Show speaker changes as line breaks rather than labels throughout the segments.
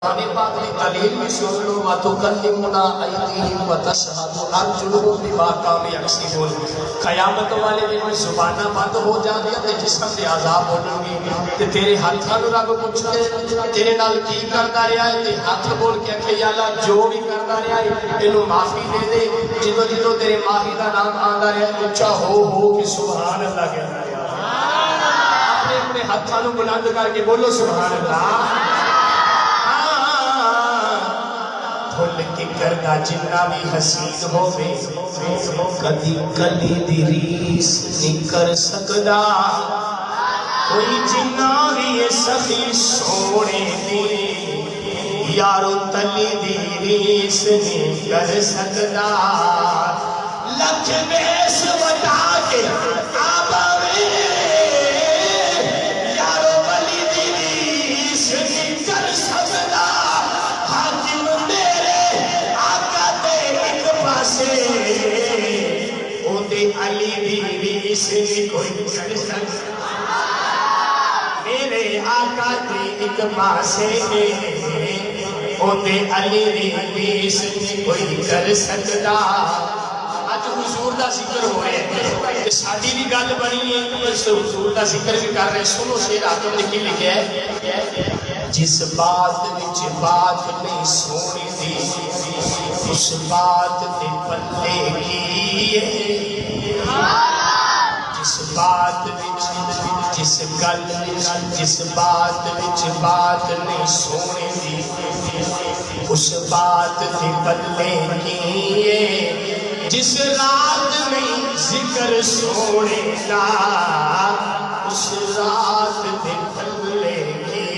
ہمیں پاک کی دلیل بھی سن لو وَتُكَلِّمُنَا أَيْدِيهِمْ وَتَشْهَدُ أَرْجُلُهُم بِمَا كَانُوا يَكْسِبُونَ۔ قیامت والے دن میں زباناں بند ہو جاندیاں تے جسم دے اعضاء بولن گے تے تیرے ہاتھاں نوں رب پوچھے تیرے نال کی کردا رہیا ہے تے ہاتھ بول کے کہ یا اللہ جو بھی کردا رہیا ہے اینوں معافی دے دے۔ جدوں جدوں تیرے معافی دا نام آندا رہیا ہے اونچا ہو کہ سبحان اللہ کہنا رہیا اپنے اپنے ہاتھاں نوں بلند کر کے بولو سبحان اللہ۔ بھول کے کرنا جنہ بھی حسین ہووے کدی کلی دی ریس نہیں کر سکدا کوئی جنہ بھی سخی سونے دی یارو تلی دی ریس نہیں کر سکدا۔ لکھ بیس وٹا کے آبا یارو ولی دی ریس نہیں کر سکدا۔ حاکم علی دی ریس کوئی کر سکتا میرے آقا دی ایک پاسے اوندے علی دی ریس کوئی کر سکتا۔ اج حضور دا ذکر ہو رہا ہے تے ساڈی بھی گل بنی ہے حضور دا ذکر بھی کر رہے سنو شعر آدم نے کی لکھا ہے جس بات وچ بات نہیں سونی دی اس بات دے پلے کی جس بات وچ جس گل جس بات وچ بات نہیں سونے دی اس بات دے پلے کی جس رات نہیں ذکر سونے دا اس رات دے پلے کی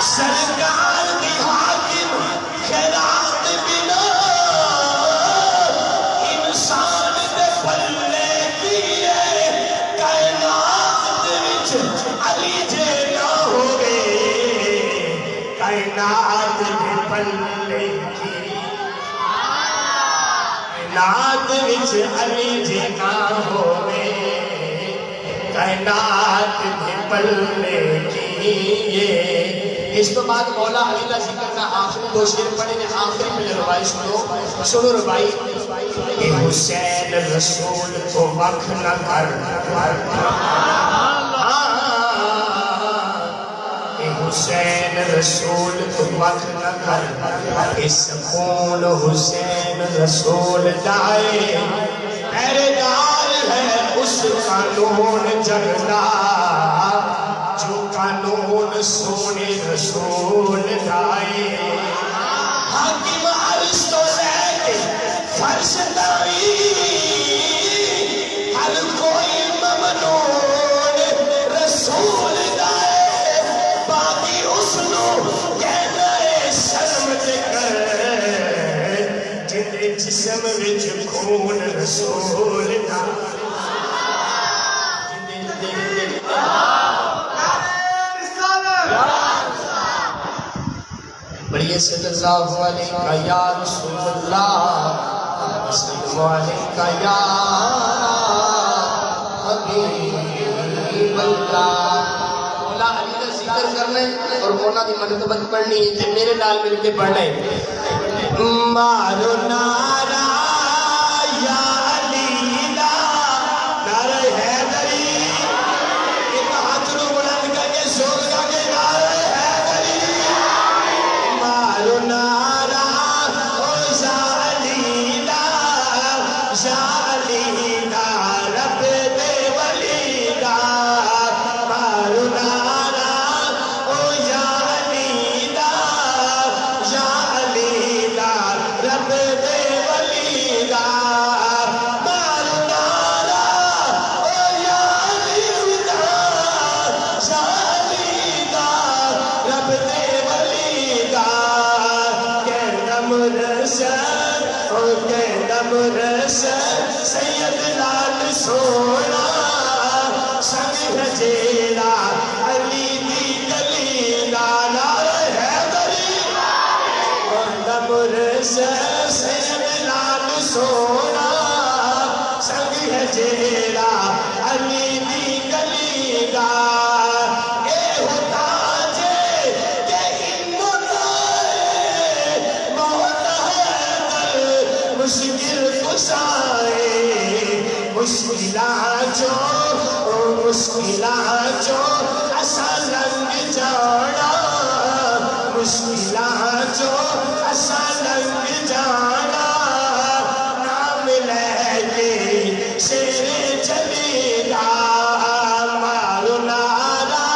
سرکار دی حاکم خیرات بنا انسان دے پلے کیے کائنات وچ علی جے نہ ہوئے کائنات دے پلے کی کائنات وچ علی جے نہ ہوئے کائنات دے پلے کی۔ اس تو بعد مولا علی کا ذکر کا آخری دو شعر پڑھے نے آخری میں ربائی سنو ربائی کہ حسین رسول کو وقت نہ کر کہ حسین رسول کو وقت نہ کر اس خون حسین رسول جائے میرے دار ہے اس قانون جگنا جو قانون سونے رسول دائے۔ حاکم عرش تو لے کے فرش دائی ہر کوئی ممنون رسول دائے باقی اس نو کہنا ہے شرم دے کر جن جسم وچ خون رسول دائے۔ بڑی صلی اللہ علیہ یا رسول اللہ صلی اللہ علیہ یا حبیب اللہ۔ مولا علی کا ذکر کرنا ہے اور مولا دی منقبت پڑھنی ہے تے میرے نال مل کے پڑھنا ہے مارو نعرہ یا علی لا نعرہ حیدری ایک ہاتھ رو بلند کر کے زور کا کے نعرہ سید لال سونا سنگ جیڑا علی دی گلی نعرہ حیدری مرسل سید لال سونا سنگ جیڑا علی دی گلی اے ہوتا جے کہ مشکلات جو اسا لنگ جانا مشکلات جو اسا لنگ جانا نام لے کے شیر جلیلا مارو نارا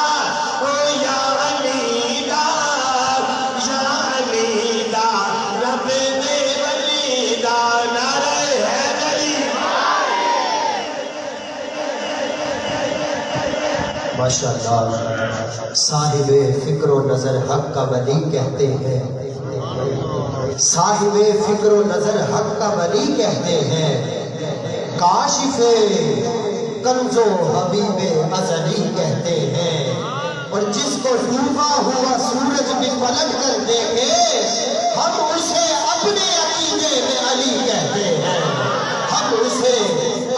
او یا علی دا رب دے ولی دا نعرہ حیدری
ماشاءاللہ صاحب فکر و نظر حق کا ولی کہتے ہیں صاحب فکر و نظر حق کا ولی کہتے ہیں کاشف کنز و حبیب ازلی کہتے ہیں اور جس کو ڈوبا ہوا سورج بھی پلٹ کر دیکھے ہم اسے اپنے عقیدے میں علی کہتے ہیں ہم اسے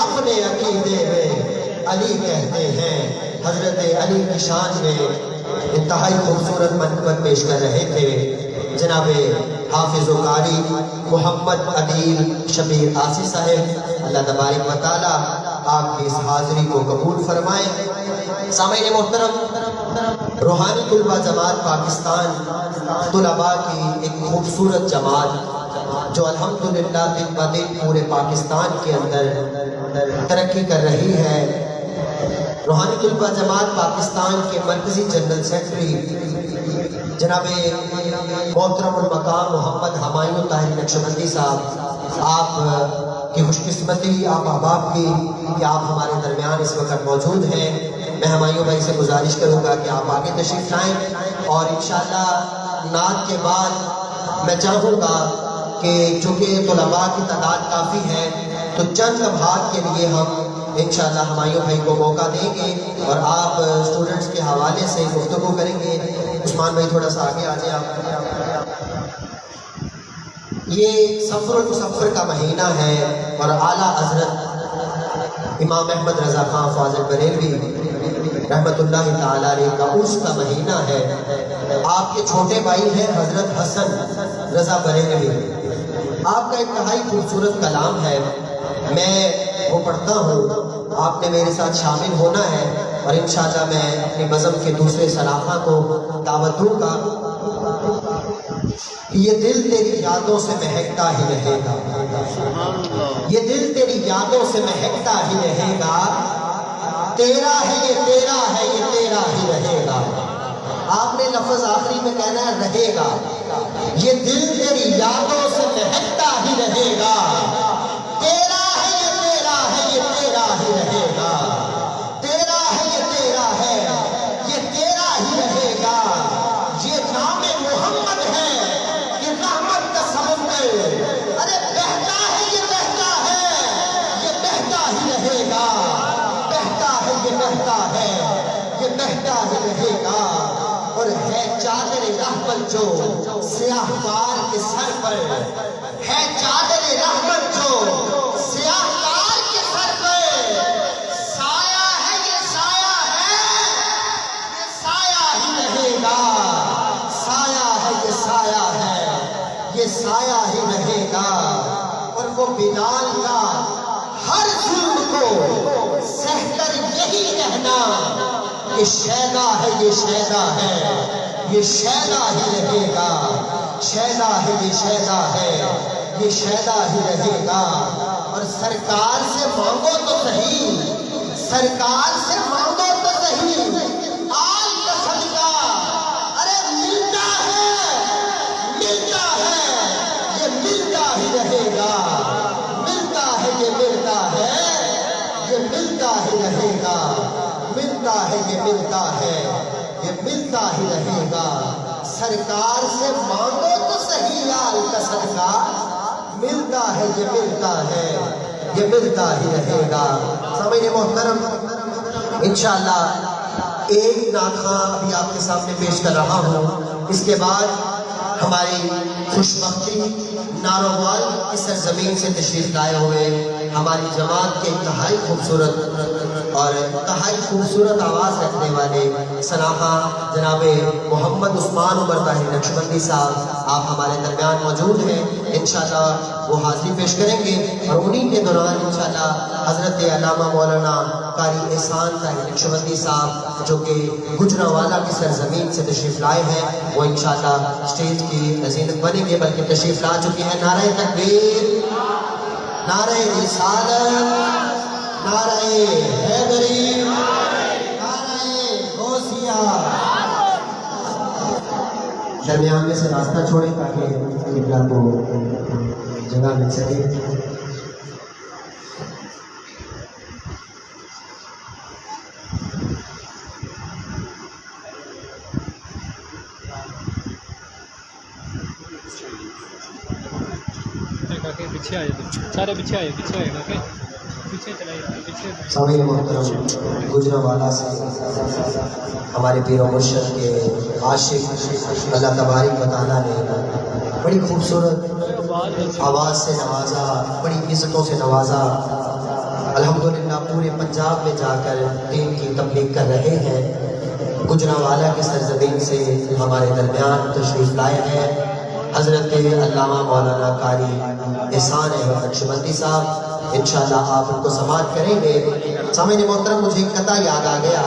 اپنے عقیدے میں علی کہتے ہیں حضرت علی کی شان میں انتہائی خوبصورت منقبت پیش کر رہے تھے جناب حافظ و قاری محمد عدیل شبیر آسی صاحب اللہ تبارک و تعالی آپ کی اس حاضری کو قبول فرمائیں سامعین محترم روحانی طلبہ جماعت پاکستان طلباء کی ایک خوبصورت جماعت جو الحمدللہ دن بدن پورے پاکستان کے اندر ترقی کر رہی ہے روحانی طلبہ جماعت پاکستان کے مرکزی جنرل سیکرٹری جناب محترم المقام محمد ہمایوں طاہر نقشبندی صاحب آپ کی خوش قسمتی آپ احباب کی کہ آپ ہمارے درمیان اس وقت موجود ہیں میں ہمایوں بھائی سے گزارش کروں گا کہ آپ آگے تشریف لائیں اور انشاءاللہ نعت کے بعد میں چاہوں گا کہ چونکہ طلباء کی تعداد کافی ہے تو چند لمحات کے لیے ہم انشاءاللہ ہمایوں بھائی کو موقع دیں گے اور آپ اسٹوڈنٹس کے حوالے سے گفتگو کریں گے عثمان بھائی تھوڑا سا آگے آ جائیں آپ یہ سفر المسفر کا مہینہ ہے اور اعلیٰ حضرت امام احمد رضا خان فاضل بریلوی رحمت اللہ تعالی علیہ کا عرس کا مہینہ ہے آپ کے چھوٹے بھائی ہیں حضرت حسن رضا بریلوی آپ کا انتہائی خوبصورت کلام ہے میں وہ پڑھتا ہوں آپ نے میرے ساتھ شامل ہونا ہے اور انشاءاللہ میں اپنی بزم کے دوسرے سلاخہ کو دعوت دوں گا یہ دل تیری یادوں سے مہکتا ہی رہے گا یہ دل تیری یادوں سے مہکتا ہی رہے گا تیرا ہے یہ تیرا ہے یہ تیرا ہی رہے گا آپ نے لفظ آخری میں کہنا ہے رہے گا یہ دل تیری یادوں سے مہکتا ہی رہے گا تیرا ہے یہ تیرا ہے یہ تیرا ہی رہے گا تیرا ہے یہ تیرا ہے یہ تیرا ہی رہے گا یہ نام محمد ہے یہ رحمت کا سمندر ارے بہتا ہے یہ بہتا ہے یہ بہتا ہی رہے گا بہتا ہے یہ بہتا ہے یہ بہتا ہی رہے گا اور ہے چادر رحمت جو سیاہ کار کے سر پر ہے چادر رحمت جو سیاہ کار کے سر پر سایہ ہے یہ سایہ ہے یہ سایہ ہی رہے گا سایہ ہے یہ سایہ ہے یہ سایہ ہی رہے گا اور وہ بلال کا ہر ظلم کو سہ کر یہی کہنا یہ شیدا ہے یہ شیدا ہے یہ شیدا ہی رہے گا شیدا ہے یہ شیدا ہے یہ شیدا ہی رہے گا اور سرکار سے مانگو تو صحیح سرکار سے مانگو تو صحیح آل کا صدقہ ارے ملتا ہے یہ ملتا ہی رہے گا ملتا ہے یہ ملتا ہے یہ ملتا ہی رہے گا ملتا ہے یہ ملتا ہے یہ ملتا ہی رہے گا سرکار سے مانگو تو صحیح آل کا صدقہ ملتا ہے یہ ملتا ہے یہ ملتا ہی رہے گا سامعین محترم انشاءاللہ ایک نعت خواں ابھی آپ کے سامنے پیش کر رہا ہوں اس کے بعد ہماری خوش بختی ناروال کی سرزمین سے تشریف لائے ہوئے ہماری جماعت کے انتہائی خوبصورت اور انتہائی خوبصورت آواز رکھنے والے سناخہ جناب محمد عثمان عمر طاہر نقشبندی صاحب آپ ہمارے درمیان موجود ہیں. انشاءاللہ وہ حاضری پیش کریں گے اور انہی کے دوران انشاءاللہ حضرت علامہ مولانا قاری احسان طاہر نقشبندی صاحب جو کہ گجرانوالہ کی سرزمین سے تشریف لائے ہیں وہ انشاءاللہ اسٹیج کی زینت بنیں گے بلکہ تشریف لا چکی ہے. نعرہ تکبیر، نعرہ رسالت، نعرہ حیدری، نعرہ غوثیہ. درمیان میں سے راستہ چھوڑیں تاکہ قبلہ کو جگہ مل سکے.
پیچھے آئے سارے پیچھے آئے پیچھے چلائیے پیچھے.
سامعین محترم، گجرانوالہ سے ہمارے پیر و مرشد کے عاشق اللہ تبارک و تعالیٰ نے بڑی خوبصورت آواز سے نوازا، بڑی عزتوں سے نوازا. الحمدللہ پورے پنجاب میں جا کر دین کی تبلیغ کر رہے ہیں. گجرانوالہ کی سرزمین سے ہمارے درمیان تشریف لائے ہیں حضرت علامہ مولانا قاری احسان احمد نقشبندی صاحب. انشاءاللہ آپ ان کو سماعت کریں گے. سامعین محترم، مجھے ایک قطعہ یاد آ گیا.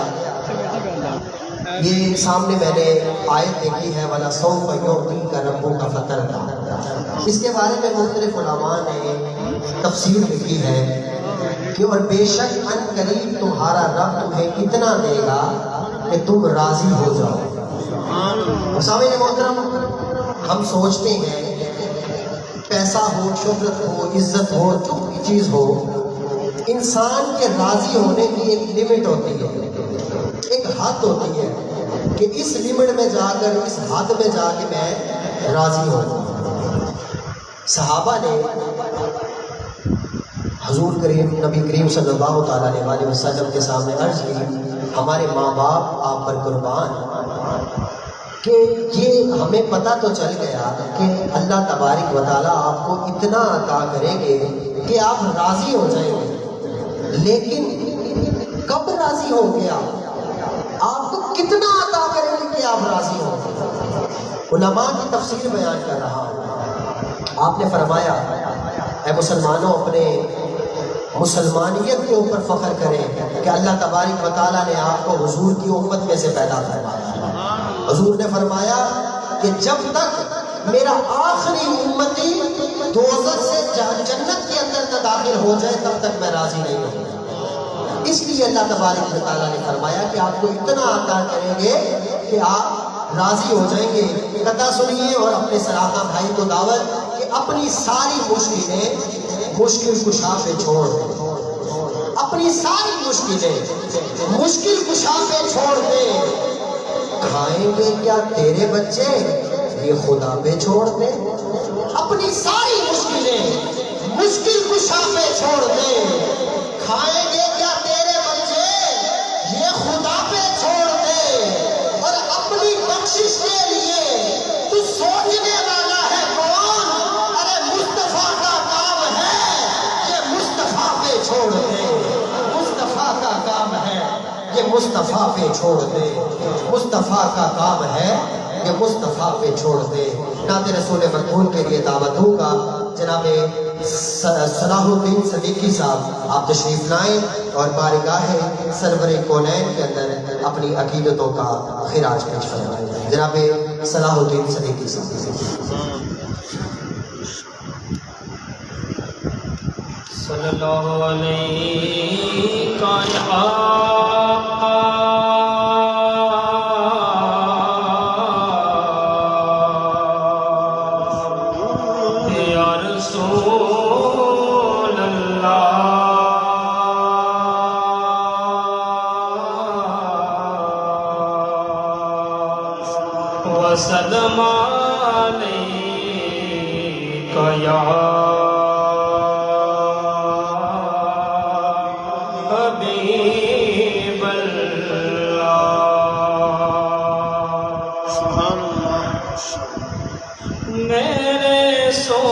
یہ سامنے میں نے آیت دیکھی ہے وَلَا سَوْفَ يُعْطِيكَ رَبُّكَ فَتَرْضَىٰ. اس کے بارے میں مختلف علماء نے تفسیر لکھی ہے کہ اور بے شک ان قریب تمہارا رب تمہیں اتنا دے گا کہ تم راضی ہو جاؤ. سامعین محترم، ہم سوچتے ہیں پیسہ ہو، شہرت ہو، عزت ہو، جو بھی چیز ہو، انسان کے راضی ہونے کی ایک لمٹ ہوتی ہے، ایک حد ہوتی ہے کہ اس لمٹ میں جا کر، اس حد میں جا کے میں راضی ہوں. صحابہ نے حضور کریم نبی کریم صلی اللہ تعالیٰ علیہ وسلم کے سامنے عرض کی، ہمارے ماں باپ آپ پر قربان کہ یہ ہمیں پتہ تو چل گیا کہ اللہ تبارک و تعالیٰ آپ کو اتنا عطا کریں گے کہ آپ راضی ہو جائیں گے، لیکن کب راضی ہو گیا؟ آپ کو کتنا عطا کریں گے کہ آپ راضی ہوں گے؟ علماء کی تفسیر بیان کر رہا ہوں. آپ نے فرمایا، اے مسلمانوں، اپنے مسلمانیت کے اوپر فخر کریں کہ اللہ تبارک و تعالیٰ نے آپ کو حضور کی امت میں سے پیدا فرمایا. حضور نے فرمایا کہ جب تک میرا آخری امتی دوزخ سے جنت کے اندر نہ داخل ہو جائے تب تک میں راضی نہیں ہوں. اس لیے اللہ تبارک و تعالیٰ نے فرمایا کہ آپ کو اتنا عطا کریں گے کہ آپ راضی ہو جائیں گے. قطع سنیے اور اپنے سراخہ بھائی کو دعوت کہ اپنی ساری مشکلیں مشکل کشا پہ چھوڑ دیں، اپنی ساری مشکلیں مشکل کشا پہ چھوڑ دیں. کھائیں گے کیا تیرے بچے، یہ خدا پہ چھوڑ دے. اپنی ساری مشکلیں مشکل کشا پہ چھوڑ دے. کھائیں گے کیا تیرے بچے، یہ خدا پہ چھوڑ دے. اور اپنی بخشش کے لیے تو سوچنے والا ہے کون؟ ارے مصطفیٰ کا کام ہے یہ مصطفیٰ پہ چھوڑ دے. مصطفیٰ کا کام ہے یہ مصطفیٰ پہ چھوڑ دے. مصطفیٰ کا کام ہے یہ مصطفیٰ پہ چھوڑ دے. نعت رسول مقبول کے لیے دعوت دوں گا. جناب صلاح الدین صدیقی صاحب آپ تشریف لائیں اور بارگاہ سرور کونین کے اندر اپنی عقیدتوں کا خراج پیش فرمائیں. جناب صلاح الدین صدیقی صاحب.
صلی اللہ علیہ یا رسول اللہ وسلم علیک یا میرے سونیا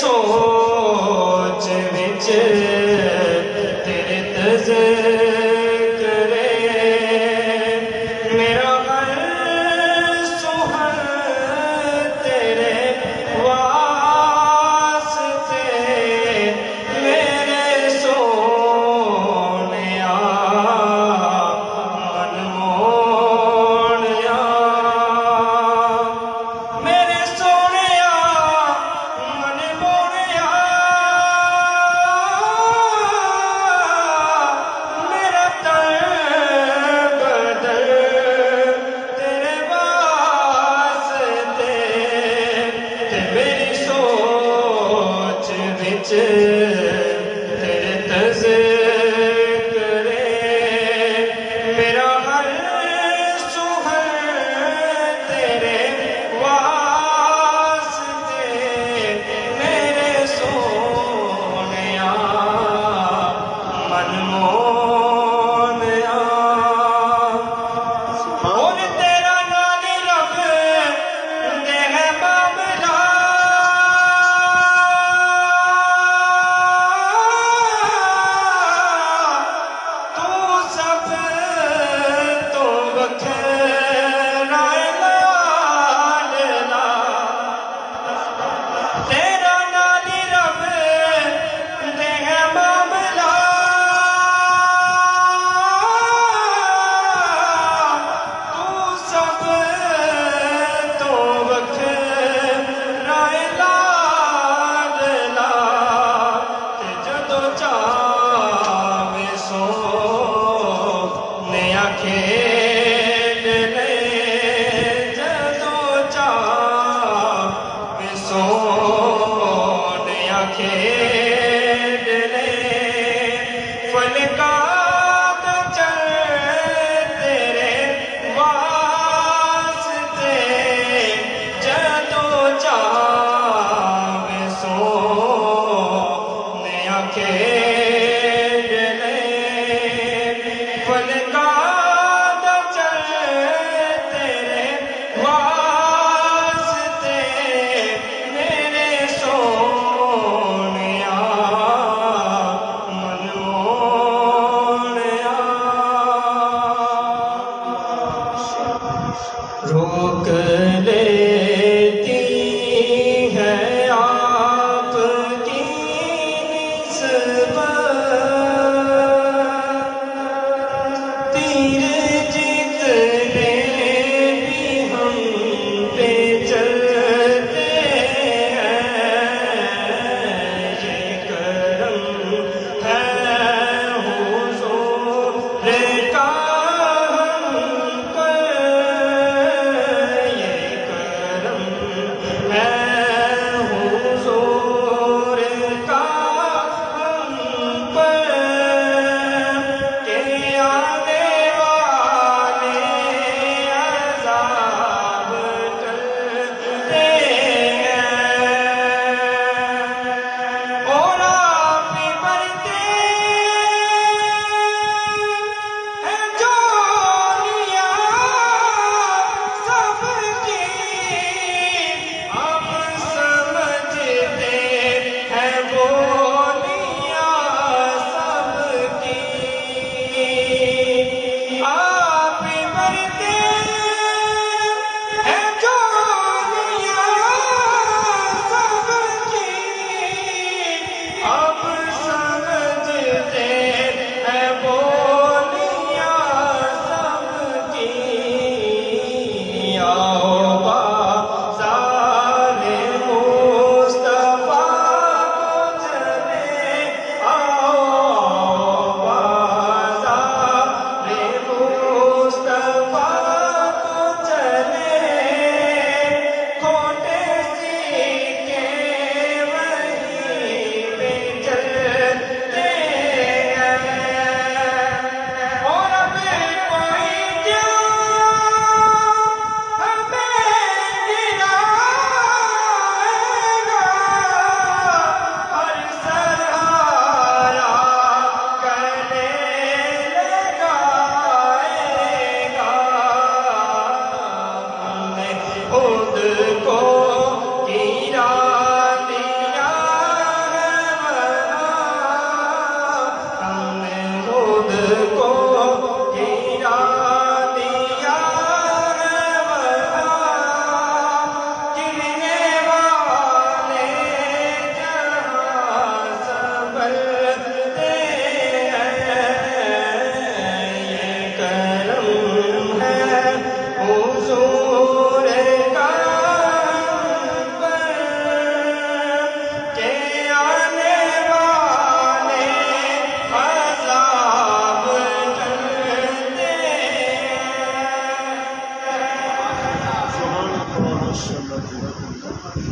سوچ وچ تیرے تذکرے میرا ہر سوہن تیرے واسطے میرے سونیا من مونیا میرے سونیا من مونیا میرا تن بدل تیرے واسطے تے میری سوچ وچ تیرے تذکرے میرا ہر سوہن تیرے واسطے میرے سونیا من مونیا اور تیرا نام رب دے ہے معاملہ تو سب تو بکھرا لاڈلا تیرا نام رب دے ہے معاملہ تو سب تو بکھرا لاڈلا تے جدوں چاہے سونیا کھیل لے جدوں چاہے سونیا کھیل لے فلکات چل تیرے واسطے جدوں چاہے سونیا کھیل لے فلکات چل تیرے واسطے میرے سونیا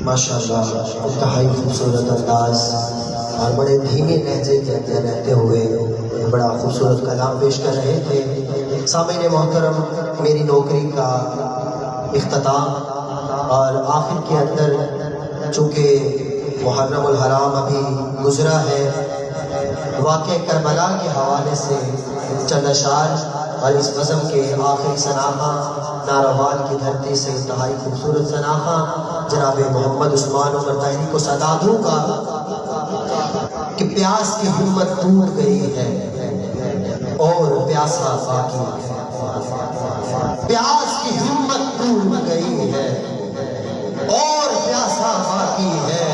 ماشاءاللہ انتہائی خوبصورت انداز اور بڑے دھیمے لہجے کے اندر رہتے ہوئے بڑا خوبصورت کلام پیش کر رہے تھے۔ سامعین محترم، میری نوکری کا اختتام اور آخر کے اندر چونکہ محرم الحرام ابھی گزرا ہے، واقعہ کربلا کے حوالے سے چند اشعار اور اس بزم کے آخری سناخہ ناروال کی دھرتی سے انتہائی خوبصورت سناخہ جناب محمد عثمان عمر طاہری کو صدا دوں گا کہ پیاس کی ہمت ٹوٹ گئی ہے اور پیاسا باقی ہے۔ پیاس کی ہمت ٹوٹ گئی ہے اور پیاسا باقی ہے،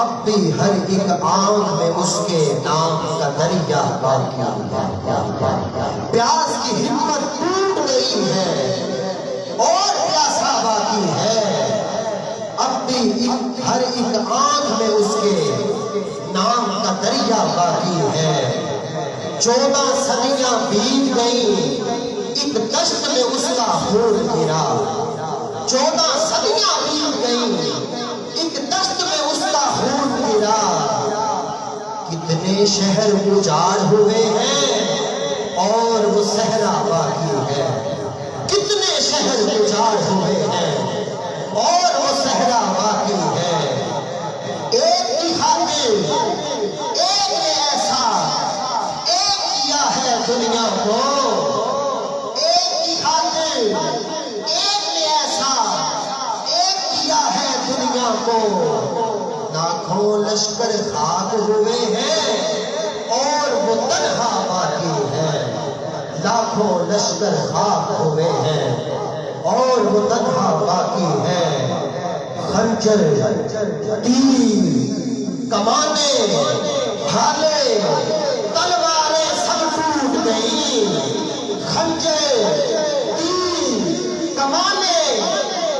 اب بھی ہر ایک آنکھ میں اس کے نام کا دریا باقی ہے۔ پیاس کی ہمت ٹوٹ گئی ہے اور پیاسا باقی ہے، اب بھی ہر ایک آنکھ میں اس کے نام کا دریا باقی ہے۔ 14 صدیاں بیت گئیں، ایک دشت میں اس کا خون گرا۔ 14 صدیاں بیت گئیں، ایک دشت میں اس کا خون گرا۔ کتنے شہر اجاڑ ہوئے ہیں اور وہ صحرا باقی ہے۔ کتنے شہر اجاڑ ہوئے ہیں اور وہ صحرا باقی ہے۔ ایک کی خاطر ایک نے ایسا ایک کیا ہے دنیا کو، ایک کی خاطر ایک نے ایسا ایک کیا ہے دنیا کو۔ لاکھوں لشکر خاک ہوئے ہیں اور وہ تنہا باقی ہے۔ لاکھوں لشکر خاک ہوئے ہیں اور وہ تنہا باقی ہے۔ خنجر، تیر، کمانے، بھالے، تلواریں سب ٹوٹ گئیں۔ خنجر، تیر، کمانے،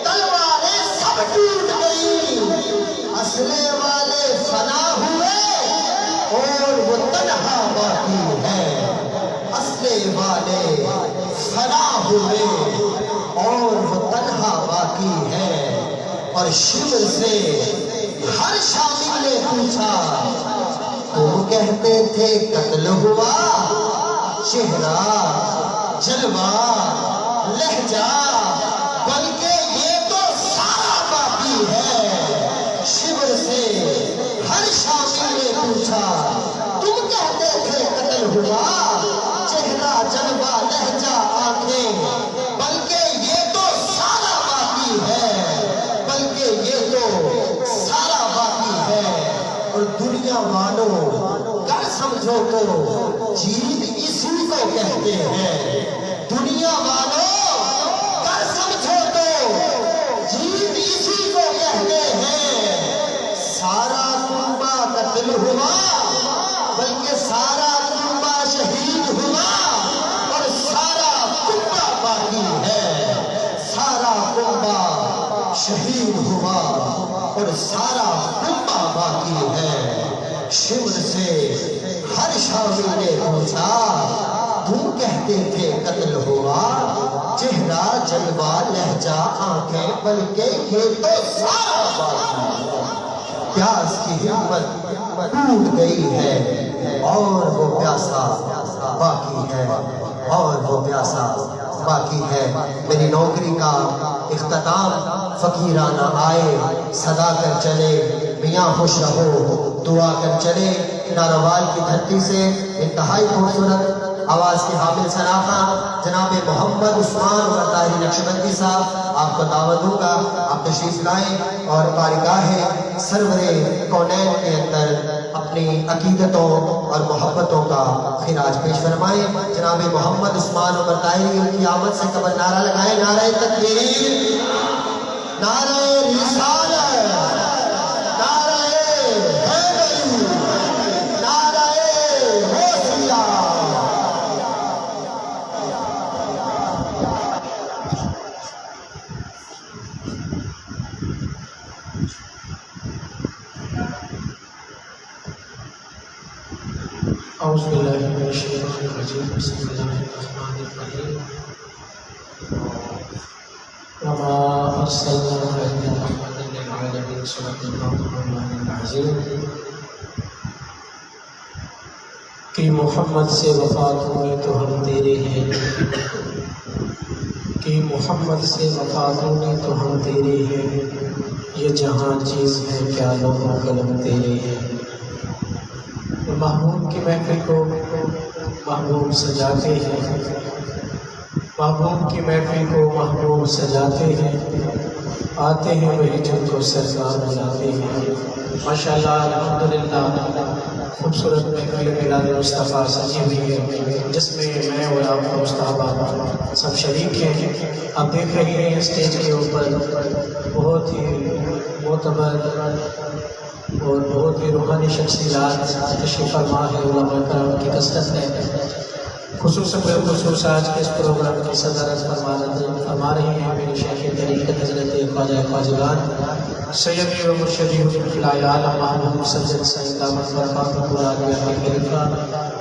تلواریں سب ٹوٹ گئیں۔ اسلحے والے فنا ہوئے اور وہ تنہا باقی ہے۔ اسلحے والے فنا ہوئے اور وہ تنہا باقی ہے۔ اور شبر سے ہر شامل نے پوچھا، تم کہتے تھے قتل ہوا، چہرہ، جلوہ، لہجہ، بلکہ یہ تو سارا باقی ہے۔ شبر سے ہر شامل نے پوچھا، تم کہتے تھے قتل ہوا، چہرہ، جلوہ، لہجہ، آنکھیں، بلکہ یہ تو سارا باقی ہے، بلکہ یہ تو سارا باقی ہے۔ اور دنیا والوں کر سمجھو تو جیت اسی کو کہتے ہیں۔ دنیا والوں کر سمجھو تو جیت اسی کو کہتے ہیں۔ سارا کنبہ قتل ہوا، بلکہ سارا کنبہ شہید ہوا اور سارا کنبہ باقی ہے۔ سارا کنبہ شہید ہوا اور سارا کنبہ باقی ہے۔ شبر سے ہر شامل نے پوچھا، تم کہتے تھے قتل ہوا، چہرہ، جلوہ، لہجہ، آنکھیں، بلکہ یہ تو سارا باقی ہے۔ پیاس کی ہمت ٹوٹ گئی ہے اور وہ پیاسا باقی ہے، اور وہ پیاسا باقی ہے۔ میری نوکری کا اختتام فقیرانہ آئے، صدا کر چلے، میاں خوش رہو، دعا کر چلے۔ ناروال کی دھرتی سے انتہائی خوبصورت آواز کی حامل سناخہ جناب محمد عثمان عمر طاہری نقشبندی صاحب، آپ کو دعوت دوں گا، آپ تشریف لائیں اور بارگاہ سرور کونین کے اندر اپنی عقیدتوں اور محبتوں کا خراج پیش فرمائیں۔ جناب محمد عثمان عمر طاہری ان کی آمد سے قبل نعرہ لگائیں، نعرہ تکبیر، نعرہ رسالت، نعرہ حیدری، نعرہ حوثیہ۔
اعوذ باللہ من الشیطان الرجیم، بسم اللہ الرحمن الرحیم۔ وما ارسلنا الا رحمة کہ محمد سے وفات ہوئی تو ہم تیرے ہیں، کہ محمد سے وفات ہوئی تو ہم تیرے ہیں، یہ جہاں چیز ہے کیا لوح و قلم تیرے ہیں۔ محبوب کی محفل کو محبوب سجاتے ہیں، محبوب کی محفل کو محبوب سجاتے ہیں، آتے ہیں وہی جن کو سرکار بلاتے ہیں۔ ماشاءاللہ الحمدللہ خوبصورت محفل میلاد مصطفیٰ سجی ہوئی ہے، جس میں میں اور آپ کا مصطفیٰ سب شریک ہیں۔ آپ دیکھ رہے ہیں اسٹیج کے اوپر بہت ہی معتبر اور بہت ہی روحانی شخصیات تشریف فرما ہے، علماء کرام کی کثرت ہے۔ خصوصاً بالخصوص آج کے اس پروگرام کی صدارت فرما رہی ہیں میری شیخ طریقت حضرت خواجہ خواجگان سیدی و مرشدی حضرت عالم محمد سجد سید دامت برکاتہ عالیہ کے خلیفہ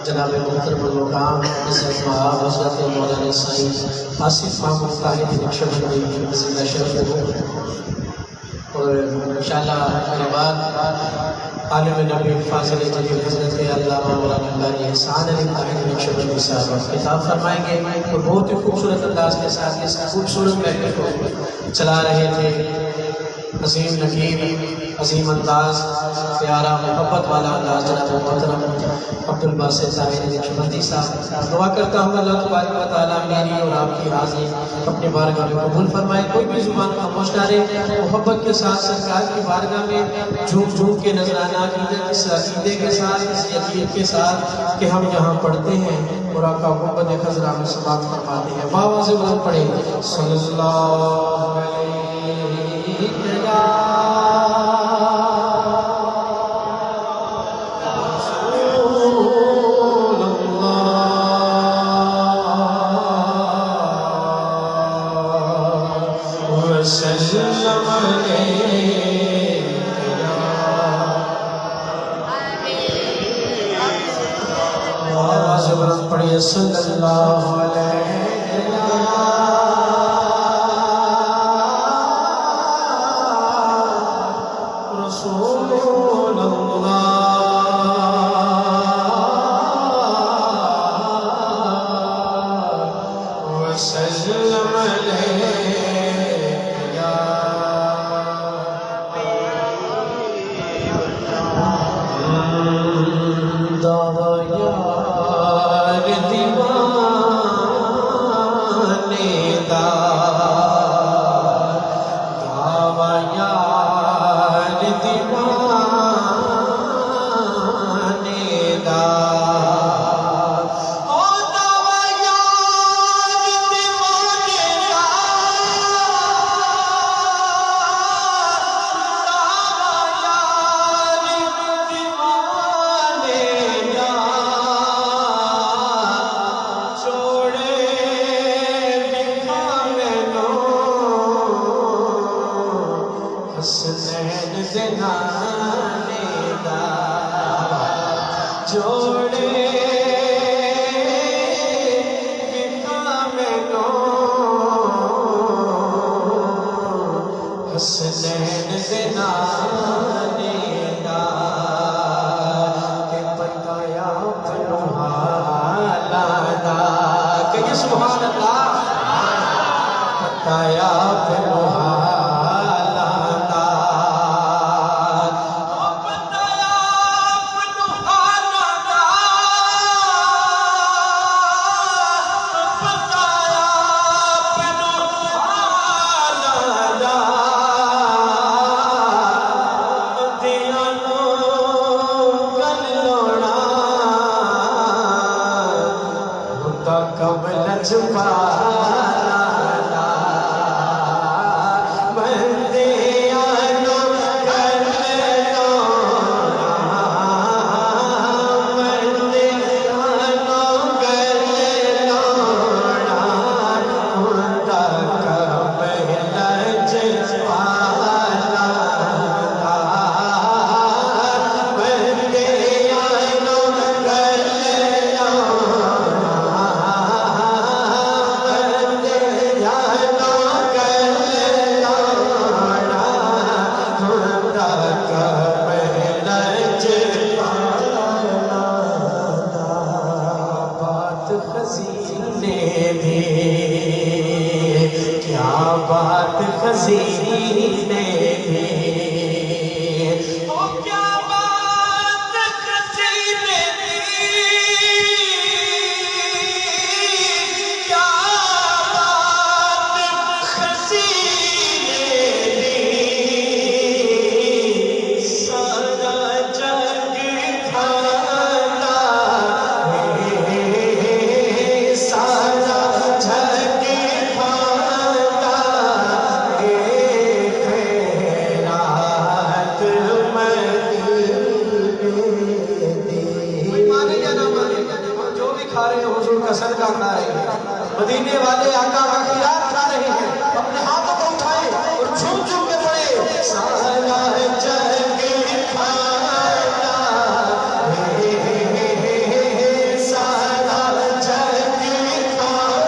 جناب محترم المقام عزت مآب حضرت مولانا سید آصف محمود طاہر نقشبندی زندہ شرف ہو۔ اور انشاءاللہ میرے بعد عالم نبی فاضل جلیل حضرت علامہ مولانا قاری احسان علی طاہر نقشبندی صاحب خطاب فرمائیں گے اور بہت ہی خوبصورت انداز کے ساتھ اس خوبصورت محفل کو چلا رہے تھے۔ عظیم نقیب، عظیم انداز، پیارا محبت والا انداز جناب محترم عبدالباسط طاہر نقشبندی صاحب۔ دعا کرتا ہوں اللہ تبارک و تعالیٰ میری اور آپ کی حاضری اپنے بارگاہ میں قبول فرمائے۔ کوئی بھی زبان خاموش نہ رہے، محبت کے ساتھ سرکار کی بارگاہ میں جھوم جھوم کے نذرانہ عقیدے کے ساتھ، اس یقین کے ساتھ کہ ہم یہاں پڑھتے ہیں اور آقا محمد خضرہ میں سماعت فرماتے ہیں۔ بابا سے بلند پڑھیں صلی اللہ علیہ پڑھیے صلی اللہ علیہ رسول اللہ وسلم علیہ مدینے والے آقا کا خیال کھا رہے ہیں، اپنے ہاتھوں کو اٹھائے اور جھوم جھوم کے پڑے سارا جگ کھانا سارا جگ کھانا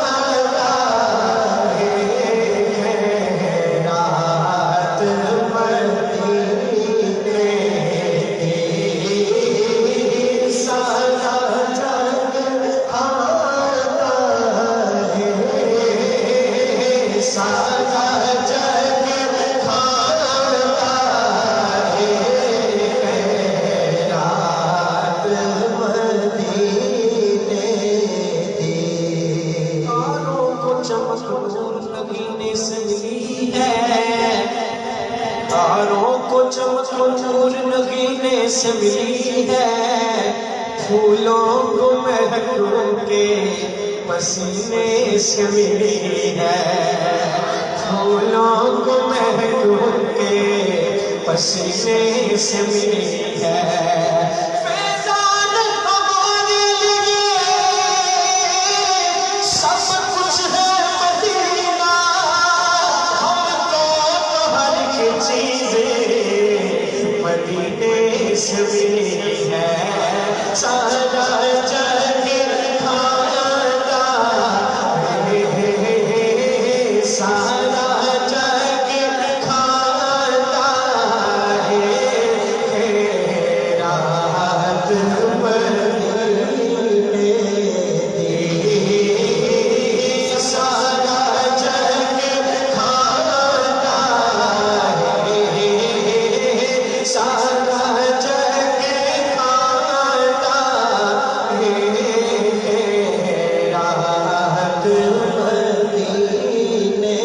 رات مدینے کی سارا جگ کھانا سارا جگ کھانا رات مدینے کی تاروں کو چمک نور نگینے سے ملی ہے، تاروں کو چمک نور نگینے سے ملی ہے، پھولوں کو مہک ان کے پسینے سے ملی ہے، پھولوں کو مہک ان کے پسینے سے ملی ہے۔ فیضان ہمارے لیے سب کچھ ہے مدینہ، ہم کو تو ہر ایک چیزیں مدینے سے ملی ہے، سارا جگ کھانا سارا جگ کھانا رات مدینے کی سارا جگ کھانا سارا جگ کھانا رات مدینے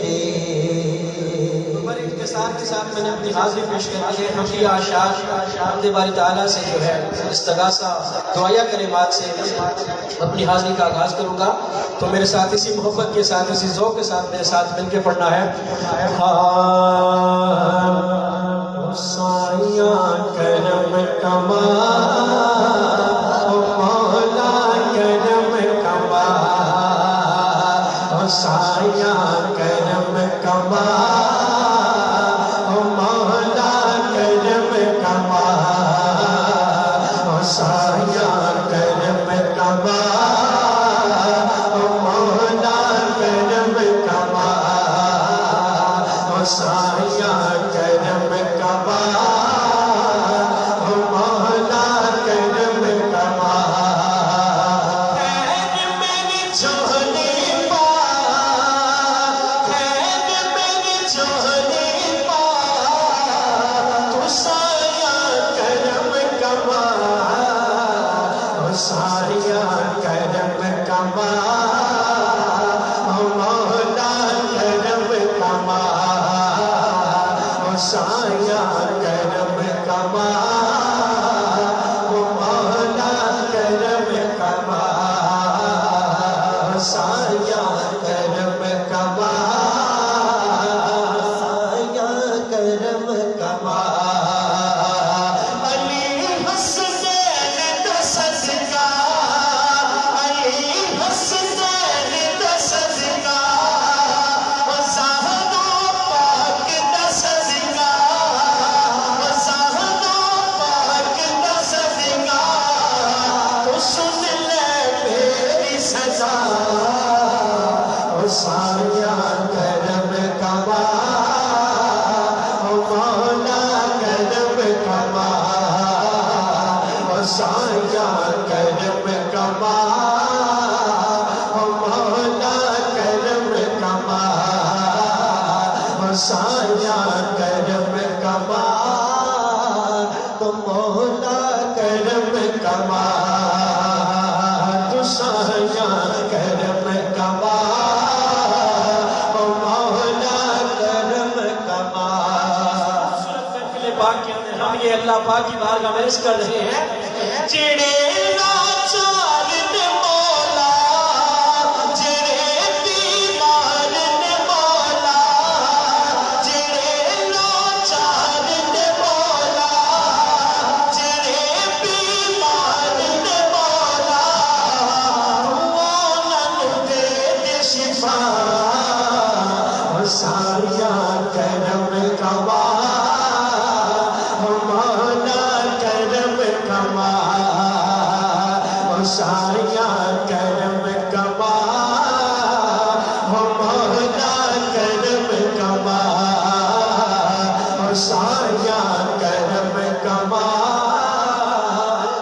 کی۔ بڑے اختصار کے ساتھ میں نے اپنی حاضری پیش کر ہے، حمدی آشار حمد باری تعالیٰ سے جو ہے استغاثہ دعائیہ کلمات سے اپنی حاضری کا آغاز کروں گا، تو میرے ساتھ اسی محبت کے ساتھ اسی ذوق کے ساتھ میرے ساتھ مل کے پڑھنا ہے۔ سایاں کرم کما مولا کرم کما، سایاں کرم کما مولا کرم کما، سایاں کرم کما مولا کرم کما، سایاں کرم کما مولا کرم کما۔ خیر میری جھولی پا، خیر میری جھولی پا، تو سایاں کرم کما، سایاں کرم کما مولا کرم کما، سایاں کرم کما مولا کرم کما، سایاں کرم کما سایاں کرم کما۔ علی حسنین دا صدقہ، علی حسنین دا صدقہ، زہرا پاک دا صدقہ، زہرا پاک دا صدقہ، تو سن لے میری سزا، سایاں کرم کما مولا کرم کما، سایاں کرم کما مولا کرم کما، سایاں کرم کما تو مولا کرم کما، تو سایاں کرم کما مولا کرم کما۔ پاک کے اندر ہم یہ اللہ پاک کی بارگاہ میں عرض کر رہے ہیں، جڑے لاچار نے مولا، جڑے بیمار نے مولا، جڑے لاچار نے مولا، جڑے بیمار نے مولا، انہاں نوں سایہ کرم کما ہو مولا کرم کما ہو سایہ کرم کما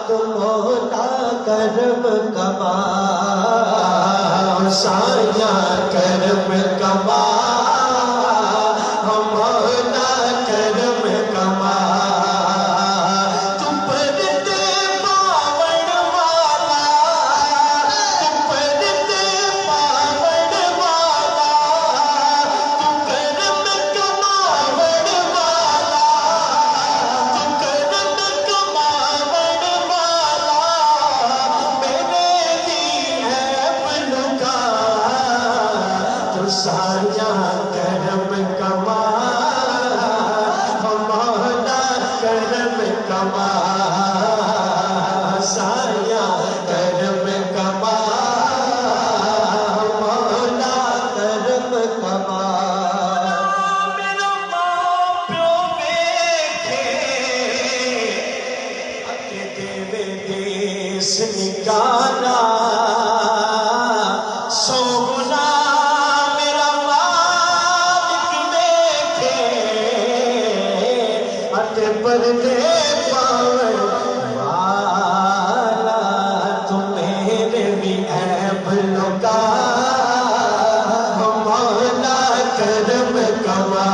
مولا کرم کما
سایہ کرم کما مولا کرم کما تم پر دے پاون والا تم پر دے پاون والا تم کرم کماون والا تم کرم کماون والا میرے لیے لکا تو سایہ کرم کما مولا کرم کما سایہ کرم کما مولا
کرم کما
میرا ماں پیو ویکھے اکے دیوے دیس نکالا سو گنا میرا مالک ویکھے اتے پردے پاون والا تو میرے بھی عیب لکا مولا کرم کما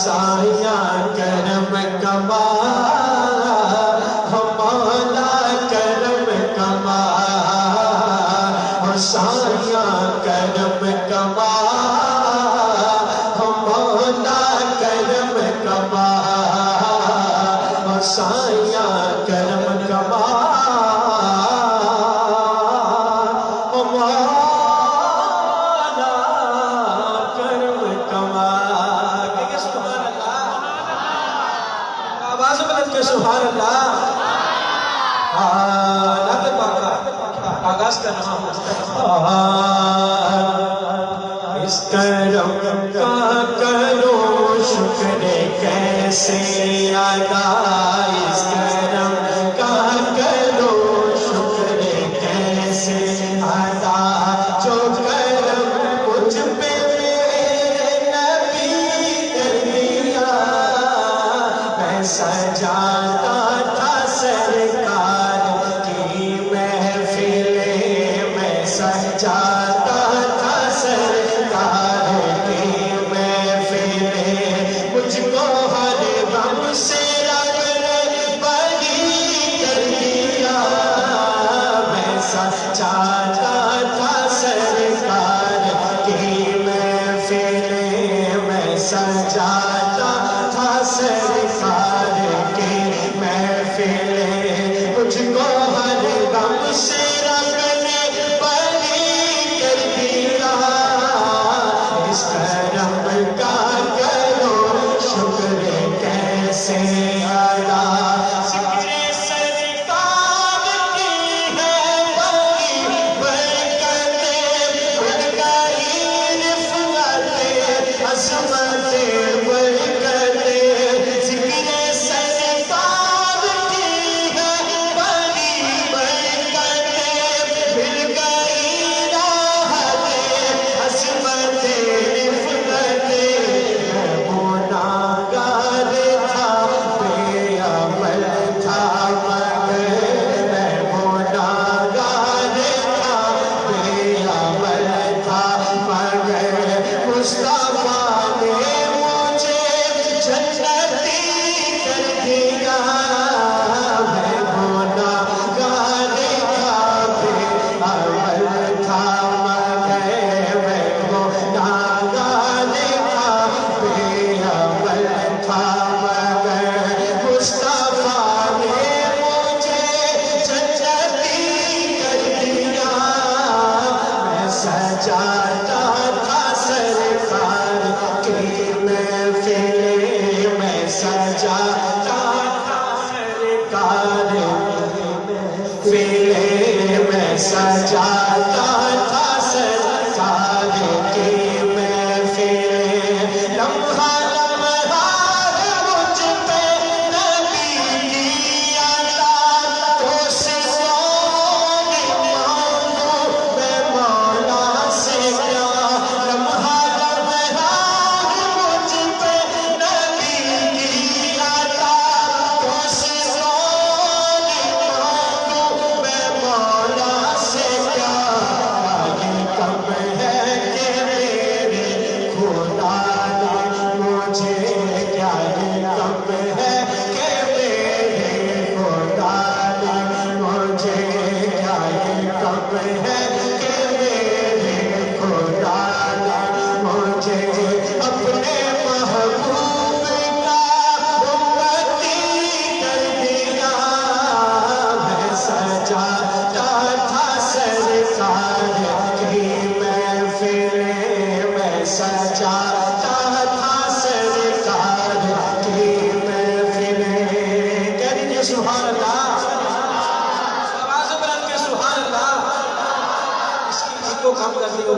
سایہ کرم کما مولا کرم کما سایہ کرم کما مولا کرم کما سایہ کرم کما مولا کرم کما کہیے سبحان اللہ آواز بلند کے سبحان اللہ نعت پاک آغاز کر رہا ہوں اس کرم کا کرو شکر کیسے ادا اس کرم کا کرو شکر کیسے ادا جو کرم مجھ پہ میرے نبی کر دیا میں سجاتا تھا سرکار کی محفل میں سجاتا تھا سرکار کی محفل مجھ کو ہر غم سے رب نے بری کر دیا میں سجاتا تھا سرکار کی محفل میں سجاتا تھا سرکار کی محفل مجھ کو ہر غم سے رب نے بری کر دیا اس کرم کا کرو شکر کیسے ادا ذکر سرکار کی ہے بڑی برکتیں بڑھ گئی رفعتیں عظمتیں برکتیں ذکر سرکار کی ہے بڑی برکتیں بڑھ گئی راحتیں عظمتیں رفعتیں گناہگار تھا بے عمل تھا مگر میں گناہگار تھا بے عمل تھا مگر مصطفیٰ نے مجھے جنتی کر دیا میں گناہگار تھا بے عمل تھا مگر میں گناہگار تھا بے عمل تھا مگر مصطفیٰ نے مجھے جنتی کر دیا میں سجاتا تھا سرکار کی محفل میں سجاتا تھا سرکار کی محفل میں سجاتا تھا سرکار کی محفل لمحہ لمحہ مجھ پہ نبی کی عطا تو سوا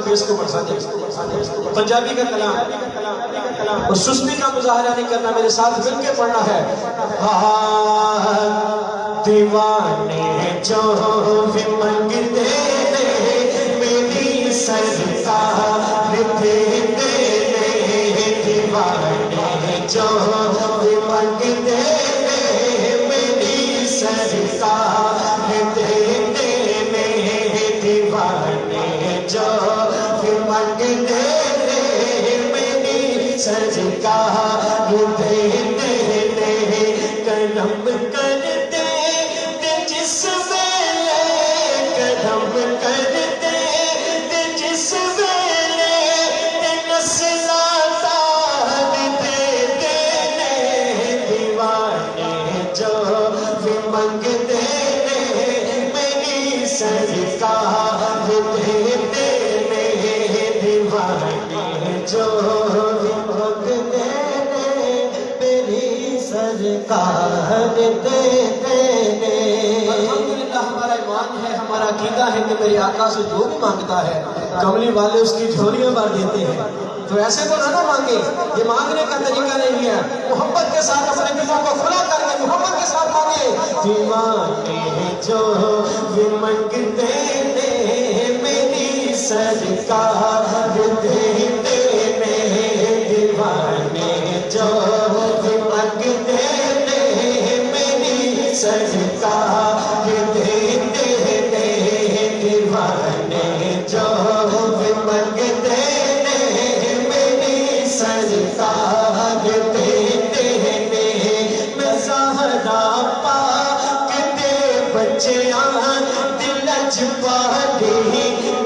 بیس کو بڑھا دے پنجابی کا کلام اور سستی کا مظاہرہ نہیں کرنا میرے ساتھ مل کے پڑھنا ہے دیوانے جو بھی منگتے میری سرکار دے دیوانے جو بھی منگتے میری سرکار دے دیوانے جو بھی منگتے میری سرکار دے کرم کرتے جس ویلے کرم کرتے جس ویلے نسلا تار دے دیوانے جو بھی منگتے میری سرکار دے دیوانے جو بھی منگتے میری سرکار دے الحمدللہ ہمارا ایمان ہے ہمارا عقیدہ ہے کہ میرے آقا سے جو بھی مانگتا ہے کملی والے اس کی جھولیاں بھر دیتے ہیں تو ایسے تو نہ مانگے یہ مانگنے کا طریقہ نہیں ہے محبت کے ساتھ اپنے دلوں کو کھلا کر کے محبت کے ساتھ مانگے دیوانے جو بھی منگتے میری سرکار دے دیوانے جو بھی منگتے میری سرکار دے دیوانے جو بھی منگتے میری سرکار دے میں زہرا پاک دے بچیاں دل اجباری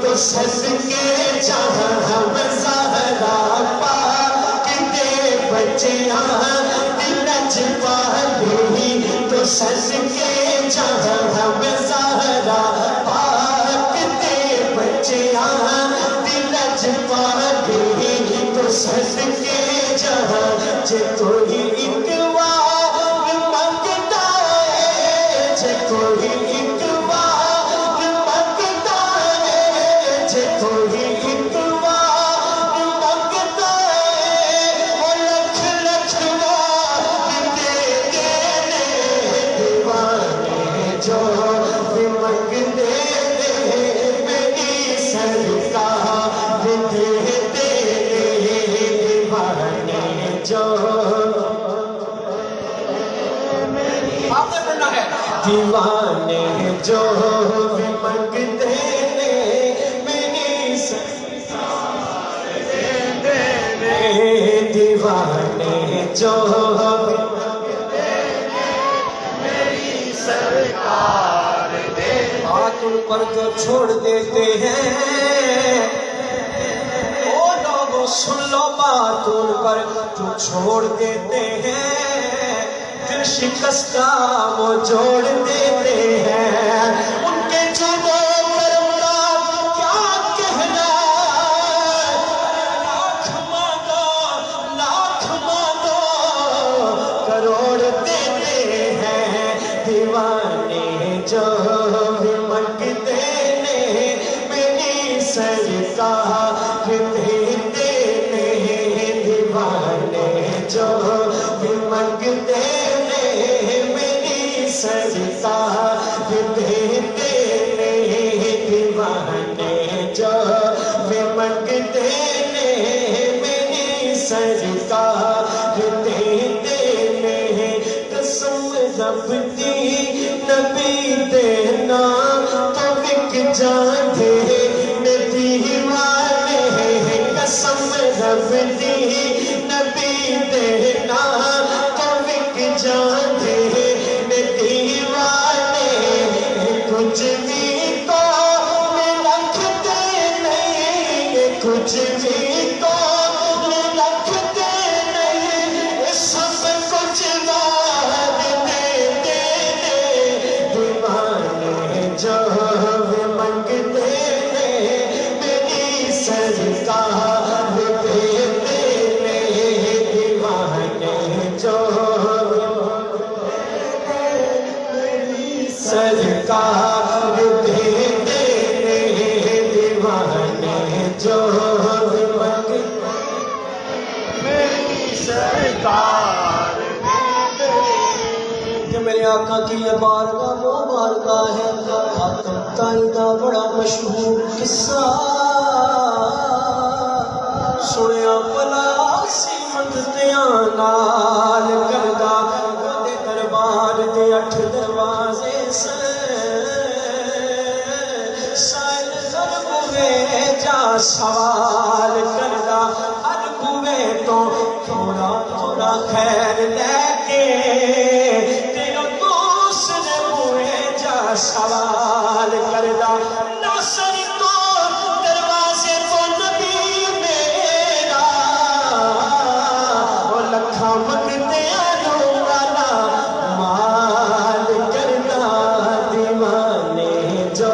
تو صدقے جہاں میں زہرا پاک دے بچیاں دل اجباری تو صدقے جہاں میں زہرا پاک دے بچیاں دل اجباری تو صدقے جہاں جے کوئی ایک وار منگتا ہے جے کوئی ایک وار منگتا ہے جے کوئی ایک وار منگتا ہے وہ لکھ لکھ وار دے دیوانے جو بھی منگتے میری سرکار دے دیوانے جو آپ نے پڑھنا ہے دیوانے جو بھی منگتے میری سرکار دے دیوانے جو بھی منگتے میری سرکار دے بات ان پر جو چھوڑ دیتے ہیں او لوگوں سن لو بات ان پر جو چھوڑ دیتے ہیں دل شکستہ وہ جوڑ دیتے ہیں ان کے جدو کرم کا کیا کہنا لاکھ مانگو کروڑ دیتے ہیں دیوانے جو بھی منگتے میری سرکار دے دیوانے جو بھی منگتے میری سرکار دے دیوانے جو بھی منگتے میری سرکار دے قسم رب دی نبی دینا تو بک جاتے دیوانے قسم رب دی نبی دینا تو بک جاتے دیوانے کچھ بھی کو رکھتے نہیں کچھ بھی کو رکھتے نہیں سب کچھ دیوانے جو بھی منگتے میری سرکار دے دیوانے جو میری سرکار دے دیوانے جو میرے آقا کی یہ بارگاہ وہ بارگاہ ہے خاتم تائی دا بڑا مشہور قصہ سنیا پلا سی منگتیاں نال کردا دے دربار دے 8 دروازے سے سائل ہر بوے جا سوال کردا ہر بوے تو تھوڑا تھوڑا خیر لے کے تیرا دوسرے بوے جا سوال کردا ناصر تو دروازے تو نبی میرا وہ لکھاں منگتے آنوں والا مال کرنا دیوانے جو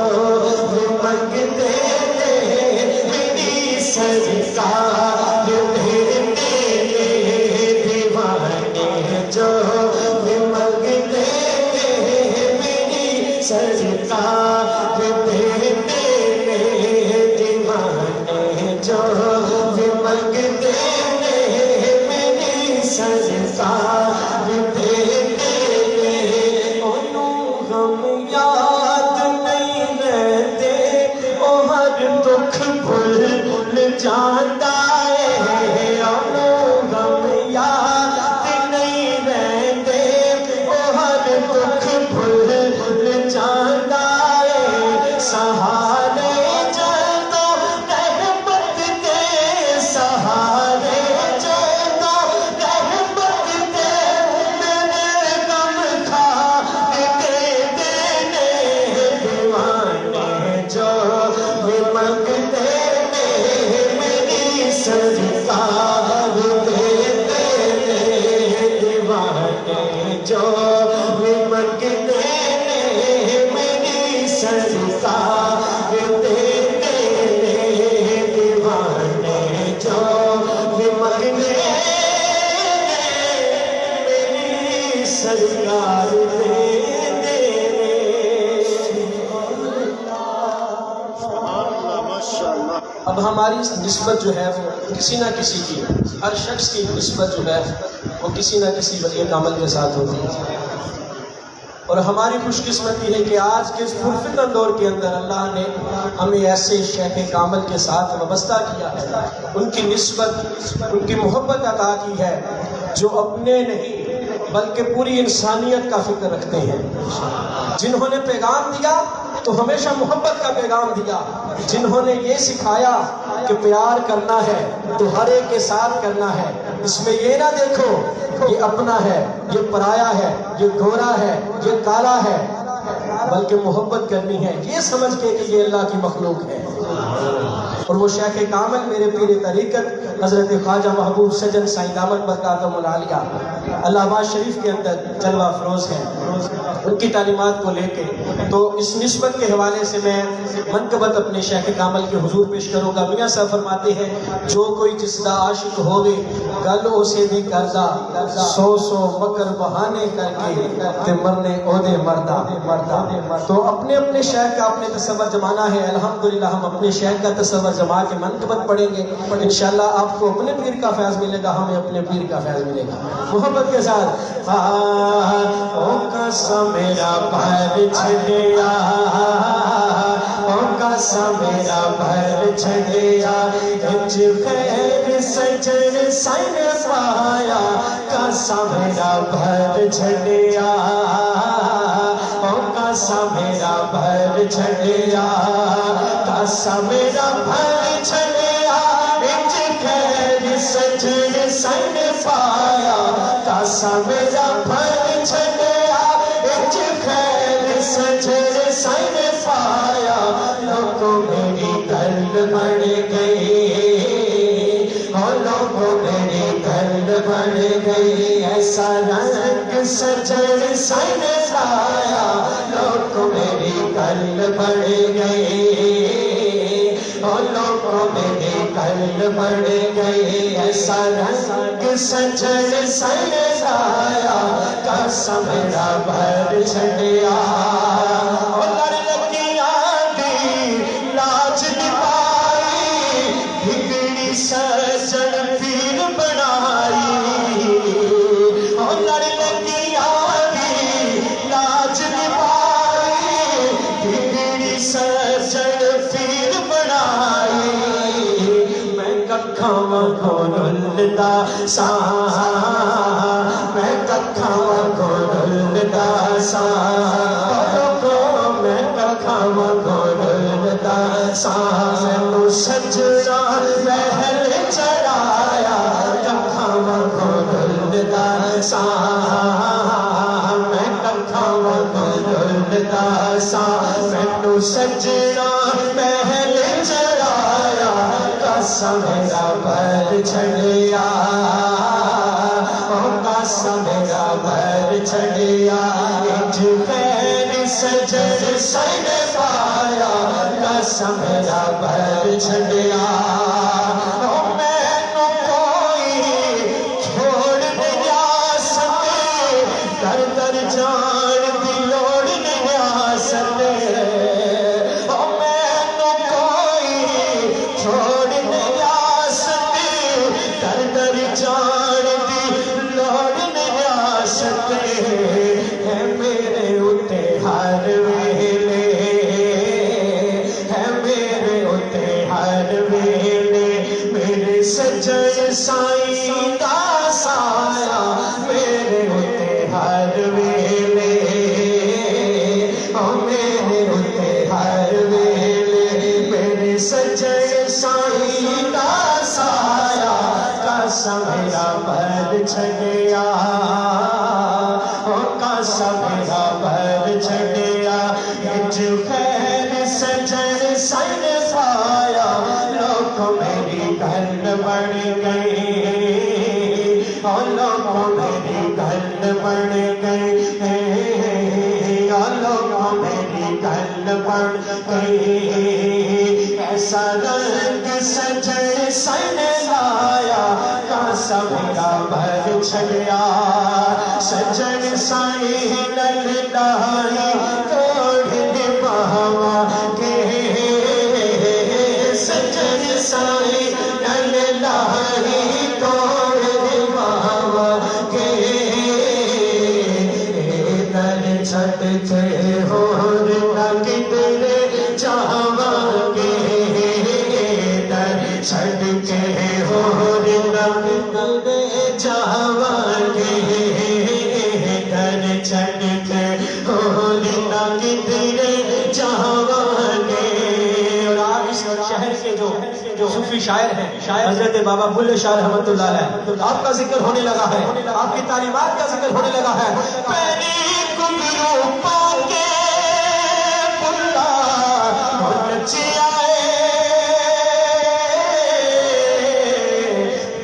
منگتے میری سرکار دیوانے جو منگتے میری سرکار دیوانے جو منگتے میری سرکار انہوں ہم یاد نہیں رہتے او ہر دکھ بھول جاتا ہے انہوں ہم یاد نہیں رہتے او ہر دکھ بھول جاتا ہے سہارے جاتا رحمت دے سہارے جاتا رحمت دے میرے غم کھا کے دینے دیوانے جو منگتے میری سرکار دیوانے جو منگتے میری سرکار دیوانے جو منگتے میری سرکار اب ہماری نسبت جو ہے وہ کسی نہ کسی کی ہر شخص کی نسبت جو ہے وہ کسی نہ کسی ولی کامل کے ساتھ ہوتی ہے اور ہماری خوش قسمتی ہے کہ آج کے اس پرفتن دور کے اندر اللہ نے ہمیں ایسے شیخ کامل کے ساتھ وابستہ کیا ہے ان کی نسبت ان کی محبت عطا کی ہے جو اپنے نہیں بلکہ پوری انسانیت کا فکر رکھتے ہیں جنہوں نے پیغام دیا تو ہمیشہ محبت کا پیغام دیا جنہوں نے یہ سکھایا کہ پیار کرنا ہے تو ہر ایک کے ساتھ کرنا ہے اس میں یہ نہ دیکھو یہ اپنا ہے یہ پرایا ہے یہ گورا ہے یہ کالا ہے بلکہ محبت کرنی ہے یہ سمجھ کے کہ یہ اللہ کی مخلوق ہے اور وہ شیخ کامل میرے پیر طریقت حضرت خواجہ محبوب سجن سائیں دامت برکاتہم العالیہ الہ آباد شریف کے اندر جلوہ افروز ہیں ان کی تعلیمات کو لے کے تو اس نسبت کے حوالے سے میں منقبت اپنے شیخ کامل کے حضور پیش کروں گا میاں صاحب فرماتے ہیں جو کوئی جس دا عاشق ہوگے گل اسے بھی کردہ 100 مکر بہانے کر کے تے مرنے عہدے مردہ تو اپنے اپنے شیخ کا اپنے تصور جمانا ہے الحمدللہ ہم اپنے شیخ کا تصور جما کے منقبت پڑھیں گے انشاءاللہ آپ کو اپنے پیر کا فیض ملے گا ہمیں اپنے پیر کا فیض ملے گا محبت کے ساتھ او قسم میرا بھر چھڑیا او قسم میرا بھر چھڑیا اچ خیر سجن سائن پایا قسم میرا بھر چھڑیا او قسم میرا بھر چھڑیا قسم میرا بھر چھڑیا اچ خیر سجن سائن پایا قسم میرا بھر چھڑیا اچ خیر سجن سائن پایا لوگوں میری گل بڑھ گئی لوگوں میری گل بڑھ گئی ایسا رنگ سجن سائن پایا لوگوں میری گل بڑھ گئی لوگوں میری گل بڑھ گئی ایسا رنگ سجن سائن پایا قسم میرا بھر چھڑیا لڑ لگیاں دی لاج نبھائی بگڑی سجن پیر بنائی لڑ لگیاں دی گولدا سا میں ککھا گولدا سا میں ککھا گولدا سا مینوں سجنا محل چڑھایا ککھا گولدا سا میں ککھا گولدا سا مینوں سجنا محل چڑھایا کاسا میرا پر چھڑیا کاسا میرا پر چھڑیا انج پیر سجن سن پایا کاسا میرا پر چھڑیا مینوں کوئی چھوڑ نہیں جا سکے در در جان دی لوڑ نہیں آ سکے مینوں کوئی چھوڑ نہیں آ سکے در در جان دی لوڑ نہیں آ سکے ہے میرے اُتے ہر ویلے ہے میرے اُتے ہر ویلے میرے سجن سائیں دا سایہ میرے اُتے ہر ویلے میرے اُتے ہر ویلے میرے سجن سائیں دا سایہ کاسا میرا پر چھڑیا کاسا میرا پر چھڑیا انج خیر سجن سن پایا لوگ میری گھن بن گئی لوگ میری گھن بن گئی لوگ میری گھن بن گئی ایسا رنگ سجن سن لایا کاسا میرا پر چھڑیا سجن سائیں للہائی توڑ نبھاوا کے سجن سائیں للہائی توڑ نبھاوا کے در چھٹ کے ہور نہ کدھر جاوا کے در چھٹ کے ہور نہ کدھر جاوا کے در چھٹ کے ہور نہ کدھر جاوا کے اور آپ اس شہر کے جو صوفی شاعر ہیں حضرت بابا بلے شاہ رحمۃ اللہ علیہ آپ کا ذکر ہونے لگا ہے آپ کی تعلیمات کا ذکر ہونے لگا ہے پہلی گھنگرو پا کے بلا نچی آئے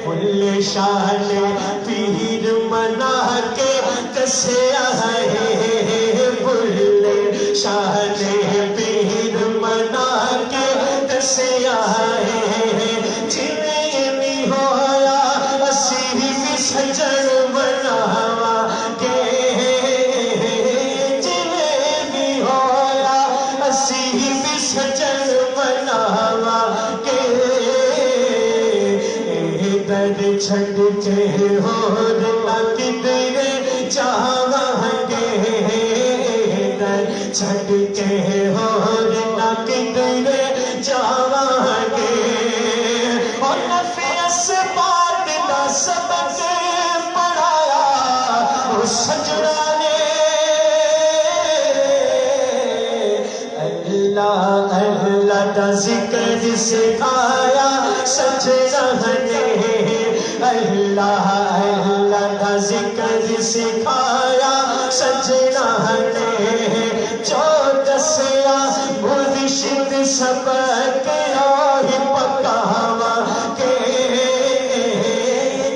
بلے شاہ نے پیر منا کے کسے آئے بلے شاہ نے پیر منا کے کسے آئے جنہیں بھی ہویا اسی بھی سجن بناوا کے جنہیں بھی ہویا اسی بھی سجن بناوا کے در چھڑ کے ہور نہ کدھر جاوا کے در چھڑ کے ہور نہ کدھر جاوا کے اور نفع اسباب دا سبق پڑھایا اس سجنا نے اللہ اللہ دا ذکر سکھایا سجنا نے اللہ اللہ دا ذکر سکھایا سجنا نے جو دسیا مرشد سبق آہی پکاوا کے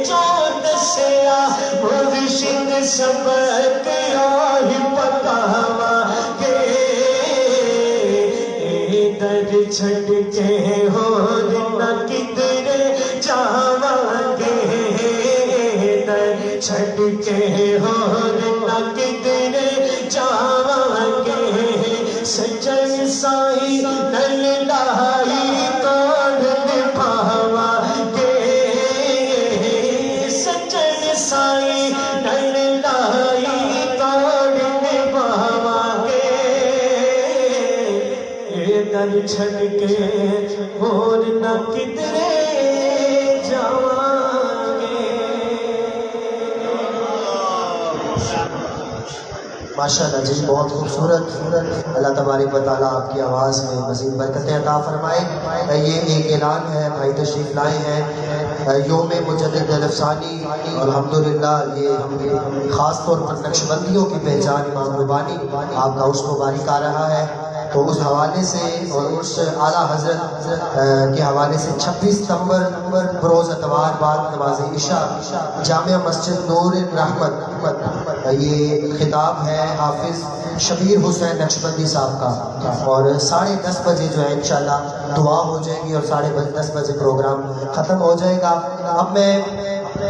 جو دسیا مرشد سبق آہی پکاوا کے در چھڑ کے ہور نہ کدھر جاوا کے در چھڑ کے ہور نہ کدھر جاوا کے سجن سائیں للہائی توڑ نبھاوا کے سجن سائیں للہائی توڑ نبھاوا کے در چھڑ کے اور نہ کدھر
ماشاءاللہ جی، بہت خوبصورت. اللہ تبارک و تعالیٰ آپ کی آواز میں مزید برکتیں عطا فرمائے. یہ ایک اعلان ہے، بھائی تشریف لائے ہیں یوم مجدد الافسانی، اور الحمدللہ یہ ہم خاص طور پر نقش بندیوں کی پہچان امام ربانی آپ کا عرس مبارک آ رہا ہے. تو اس حوالے سے اور اس اعلیٰ حضرت کے حوالے سے 26 ستمبر بروز اتوار بعد نماز عشاء جامعہ مسجد نور رحمت یہ خطاب ہے حافظ شبیر حسین نقشبندی صاحب کا، اور 10:30 بجے جو ہے انشاءاللہ دعا ہو جائے گی اور 10:30 بجے پروگرام ختم ہو جائے گا. اب میں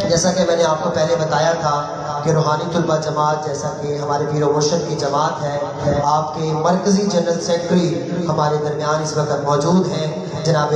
جیسا کہ میں نے آپ کو پہلے بتایا تھا کہ روحانی طلبہ جماعت جیسا کہ ہمارے پیر و مرشد کی جماعت ہے، آپ کے مرکزی جنرل سیکرٹری ہمارے درمیان اس وقت موجود ہیں جناب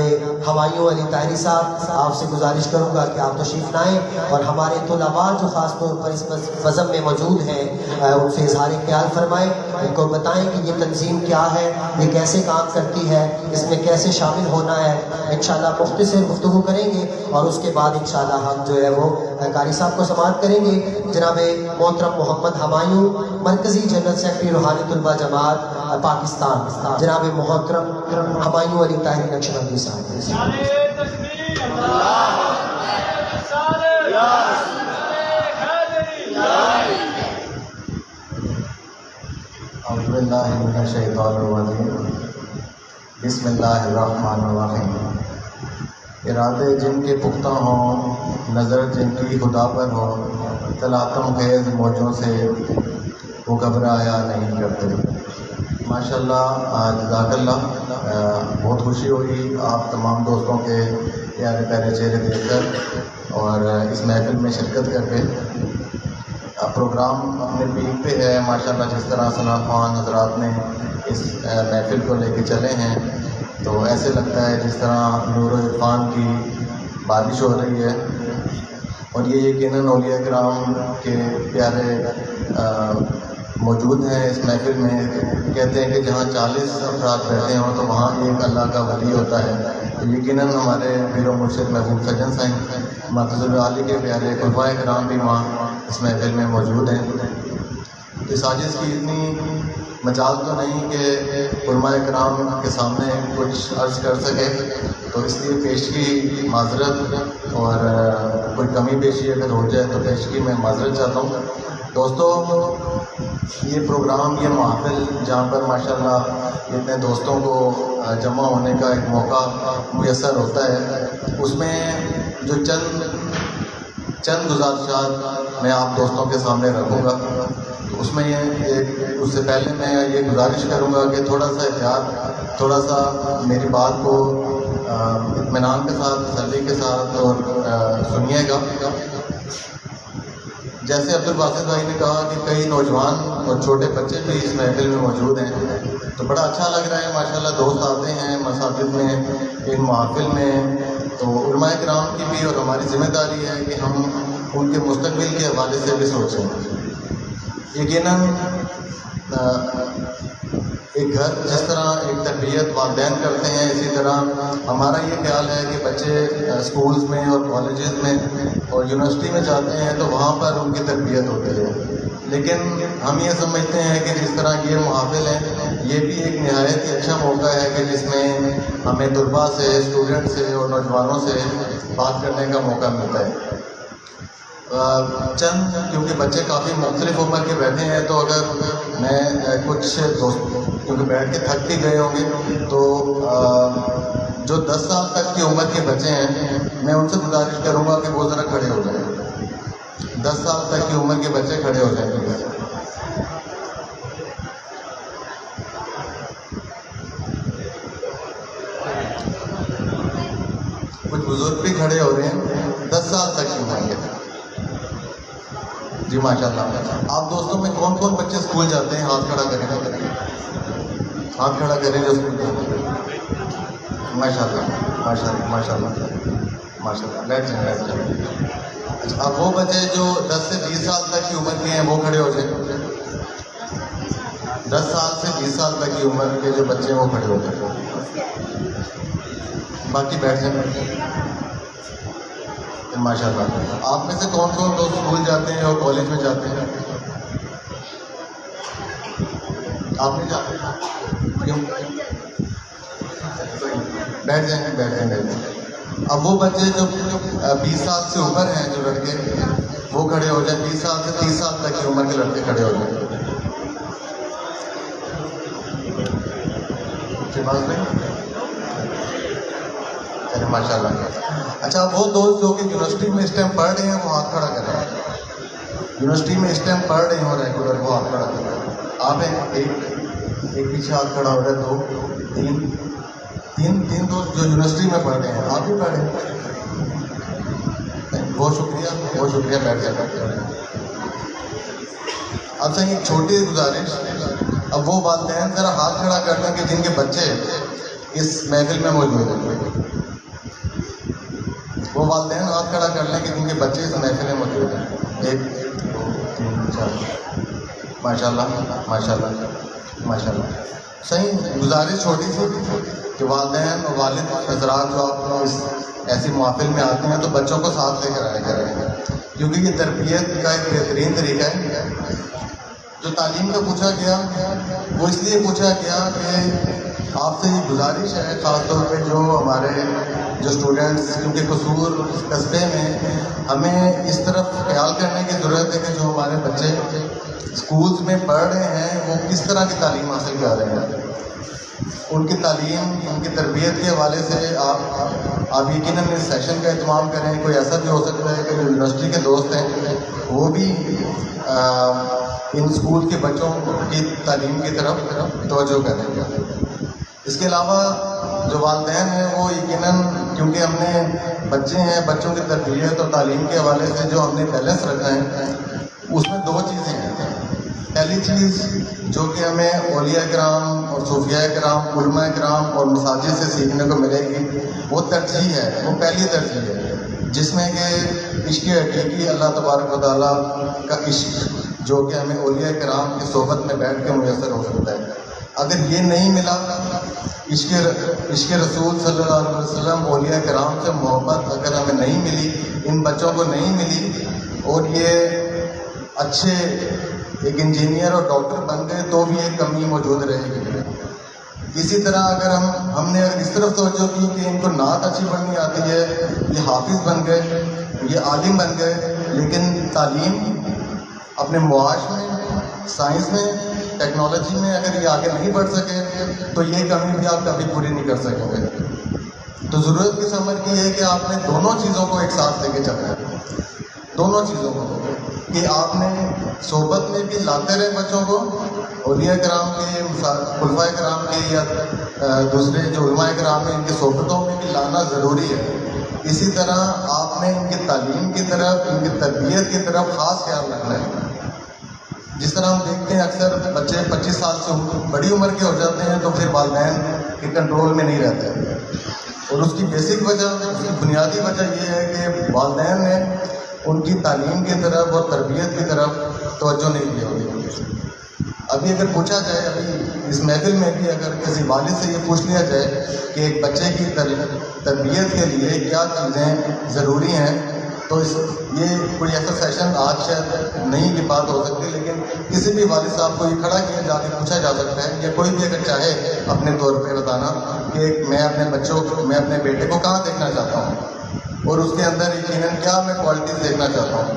ہمایوں علی طاہری صاحب. آپ سے گزارش کروں گا کہ آپ تشریف لائیں اور ہمارے طلباء جو خاص طور پر اس فضم میں موجود ہیں ان سے اظہار خیال فرمائیں، ان کو بتائیں کہ یہ تنظیم کیا ہے، یہ کیسے کام کرتی ہے، اس میں کیسے شامل ہونا ہے. انشاءاللہ مختصر گفتگو کریں گے اور اس کے بعد انشاءاللہ ہم جو ہے وہ قاری صاحب کو سماعت کریں گے. جناب محترم محمد ہمایوں مرکزی جنرل سیکرٹری روحانی طلبہ جماعت پاکستان، جناب محترم ہمایوں علی طاہری نقشبندی صاحب.
اعوذ باللہ من الشیطان الرجیم، بسم اللہ الرحمن الرحیم. ارادے جن کے پختہ ہوں، نظر جن کی خدا پر ہو، تلاطم خیز موجوں سے وہ گھبرایا نہیں کرتے. ماشاءاللہ جزاک اللہ. بہت خوشی ہوئی آپ تمام دوستوں کے پیارے پیارے چہرے دیکھ کر اور اس محفل میں شرکت کر کے. پروگرام اپنے پیک پہ ہے ماشاءاللہ. جس طرح ثنا خوان حضرات نے اس محفل کو لے کے چلے ہیں تو ایسے لگتا ہے جس طرح نور و عرفان کی بارش ہو رہی ہے. اور یہ یقیناً اولیاء کرام کے پیارے موجود ہیں اس محفل میں. کہتے ہیں کہ جہاں 40 افراد بیٹھے ہوں تو وہاں ایک اللہ کا ولی ہوتا ہے. تو یقیناً ہمارے پیر و مرشد محبوب سجن صاحب معتزل علی کے پیارے خلفائے کرام بھی وہاں اس محفل میں موجود ہیں. اس عاجز کی اتنی مجال تو نہیں کہ علماء کرام کے سامنے کچھ عرض کر سکے، تو اس لیے پیشگی معذرت، اور کوئی کمی بیشی اگر ہو جائے تو پیشگی میں معذرت چاہتا ہوں. دوستو، یہ پروگرام، یہ محفل جہاں پر ماشاءاللہ اتنے دوستوں کو جمع ہونے کا ایک موقع میسر ہوتا ہے، اس میں جو چند گزارشات میں آپ دوستوں کے سامنے رکھوں گا. اس میں اس سے پہلے میں یہ گزارش کروں گا کہ تھوڑا سا احتیاط، تھوڑا سا میری بات کو اطمینان کے ساتھ، تسلی کے ساتھ اور سنیے گا. جیسے عبدالباسط بھائی نے کہا کہ کئی نوجوان اور چھوٹے بچے بھی اس محفل میں موجود ہیں، تو بڑا اچھا لگ رہا ہے ماشاءاللہ. دوست آتے ہیں مساجد میں ایک محفل میں، تو علماء کرام کی بھی اور ہماری ذمہ داری ہے کہ ہم ان کے مستقبل کے حوالے سے بھی سوچیں. یقیناً ایک گھر جس طرح ایک تربیت والدین کرتے ہیں، اسی طرح ہمارا یہ خیال ہے کہ بچے اسکولز میں اور کالجز میں اور یونیورسٹی میں جاتے ہیں تو وہاں پر ان کی تربیت ہوتی ہے. لیکن ہم یہ سمجھتے ہیں کہ جس طرح یہ محافل ہیں، یہ بھی ایک نہایت ہی اچھا موقع ہے کہ جس میں ہمیں طلباء سے، اسٹوڈنٹ سے اور نوجوانوں سے بات کرنے کا موقع ملتا ہے. چند کیونکہ بچے کافی مختلف عمر کے بیٹھے ہیں، تو اگر میں کچھ دوست کیونکہ بیٹھ کے تھک بھی گئے ہوں گے، تو جو 10 سال تک کی عمر کے بچے ہیں میں ان سے گزارش کروں گا کہ وہ ذرا کھڑے ہو جائیں. 10 سال تک کی عمر کے بچے کھڑے ہو جائیں گے. کچھ بزرگ بھی کھڑے ہو رہے ہیں 10 سال تک کی عمر کے. جی ماشاءاللہ. آپ دوستوں میں کون کون بچے اسکول جاتے ہیں؟ ہاتھ کھڑا کریں، ہاتھ کھڑا کریں جو اسکول جاتے ہیں. ماشاءاللہ ماشاءاللہ ماشاءاللہ ماشاءاللہ. بیٹھ جائیں. اچھا، اب وہ بچے جو 10 سے 20 سال تک کی عمر کے ہیں وہ کھڑے ہو جائیں. 10 سال سے 20 سال تک کی عمر کے جو بچے ہیں وہ کھڑے ہو جائیں. باقی بیٹھ جائیں. ماشاء اللہ. آپ میں سے کون کون دوست اسکول جاتے ہیں اور کالج میں جاتے ہیں؟ آپ نہیں جاتے؟ کیوں؟ بیٹھ جائیں. اب وہ بچے جو 20 سال سے اوپر ہیں جو لڑکے وہ کھڑے ہو جائیں. 20 سال سے 30 سال تک کی عمر کے لڑکے کھڑے ہو جائیں. چلے ماشاء اللہ. اچھا وہ دوست جو کہ یونیورسٹی میں اس ٹائم پڑھ رہے ہیں وہ ہاتھ کھڑا کر رہے ہیں. یونیورسٹی میں اس ٹائم پڑھ رہے ہیں ریگولر وہ ہاتھ کھڑا کر رہے ہیں. آپ ایک پیچھے ہاتھ کھڑا ہو رہا ہے. 2 3 دوست جو یونیورسٹی میں پڑھ رہے ہیں. آپ بھی پڑھ رہے ہیں. بہت شکریہ. بیٹھ جائے. اب سے ایک چھوٹی گزارش. اب وہ والدین ذرا ہاتھ کھڑا کر دیں کہ جن کے بچے اس محفل میں موجود ہیں. وہ والدین ہاتھ کھڑا کر لیں کہ جن کے بچے اس محفل میں موجود ہیں. 1 2 3 4. ماشاء اللہ. صحیح گزارش چھوٹی سی کہ والدین اور والد حضرات جو آپ اس ایسی محفل میں آتے ہیں تو بچوں کو ساتھ لے کر آیا کریں، کیونکہ یہ تربیت کا ایک بہترین طریقہ ہے. جو تعلیم کا پوچھا گیا وہ اس لیے پوچھا گیا کہ آپ سے یہ گزارش ہے خاص طور پہ جو ہمارے جو اسٹوڈنٹس کیونکہ قصور قصبے میں ہمیں اس طرف خیال کرنے کی ضرورت ہے کہ جو ہمارے بچے اسکولز میں پڑھ رہے ہیں وہ کس طرح کی تعلیم حاصل کر رہے ہیں. ان کی تعلیم ان کی تربیت کے حوالے سے آپ یقیناً اس سیشن کا اہتمام کریں. کوئی ایسا بھی ہو سکتا ہے کہ جو یونیورسٹی کے دوست ہیں وہ بھی ان اسکول کے بچوں کی تعلیم کی طرف توجہ کریں. اس کے علاوہ جو والدین ہیں وہ یقیناً کیونکہ ہم نے بچے ہیں بچوں کی تربیت اور تعلیم کے حوالے سے جو ہم نے بیلنس رکھا ہے اس میں 2 چیزیں ہیں. پہلی چیز جو کہ ہمیں اولیاء کرام اور صوفیاء کرام علماء کرام اور مساجد سے سیکھنے کو ملے گی وہ ترجیح ہے. وہ پہلی ترجیح ہے جس میں کہ عشق حقیقی اللہ تبارک و تعالیٰ کا عشق جو کہ ہمیں اولیاء کرام کی صحبت میں بیٹھ کے میسر ہو سکتا ہے. اگر یہ نہیں ملا عشق رسول صلی اللہ علیہ وسلم اولیاء کرام سے محبت اگر ہمیں نہیں ملی ان بچوں کو نہیں ملی اور یہ اچھے ایک انجینئر اور ڈاکٹر بن گئے تو بھی ایک کمی موجود رہے گی. اسی طرح اگر ہم نے اس طرف توجہ کی کہ ان کو نعت اچھی پڑھنی آتی ہے یہ حافظ بن گئے یہ عالم بن گئے لیکن تعلیم اپنے معاش میں سائنس میں ٹیکنالوجی میں اگر یہ آگے نہیں بڑھ سکے تو یہ کمی بھی آپ کبھی پوری نہیں کر سکیں گے. تو ضرورت کی سمجھ کی ہے کہ آپ نے دونوں چیزوں کو ایک ساتھ لے کے چلنا ہے. دونوں چیزوں کو کہ آپ نے صحبت میں بھی لاتے رہے بچوں کو اولیاء کرام کے خلفائے کرام کے یا دوسرے جو علماء کرام ہیں ان کی صحبتوں میں بھی لانا ضروری ہے. اسی طرح آپ نے ان کی تعلیم کی طرف ان کی تربیت کی طرف خاص خیال رکھنا ہے. جس طرح ہم دیکھتے ہیں اکثر بچے 25 سال سے بڑی عمر کے ہو جاتے ہیں تو پھر والدین کے کنٹرول میں نہیں رہتے اور اس کی بیسک وجہ اس کی بنیادی وجہ یہ ہے کہ والدین نے ان کی تعلیم کی طرف اور تربیت کی طرف توجہ نہیں کی ہوگی. ابھی اگر پوچھا جائے ابھی اس محفل میں بھی اگر کسی والد سے یہ پوچھ لیا جائے کہ ایک بچے کی تربیت کے لیے کیا چیزیں ضروری ہیں تو یہ کوئی ایسا سیشن آج شاید نہیں کی بات ہو سکتی لیکن کسی بھی والد صاحب کو یہ کھڑا کیا جا کے پوچھا جا سکتا ہے یا کوئی بھی اگر چاہے اپنے طور پہ بتانا کہ میں اپنے بچوں کو میں اپنے بیٹے کو کہاں دیکھنا چاہتا ہوں اور اس کے اندر یقیناً کیا میں کوالٹیز دیکھنا چاہتا ہوں.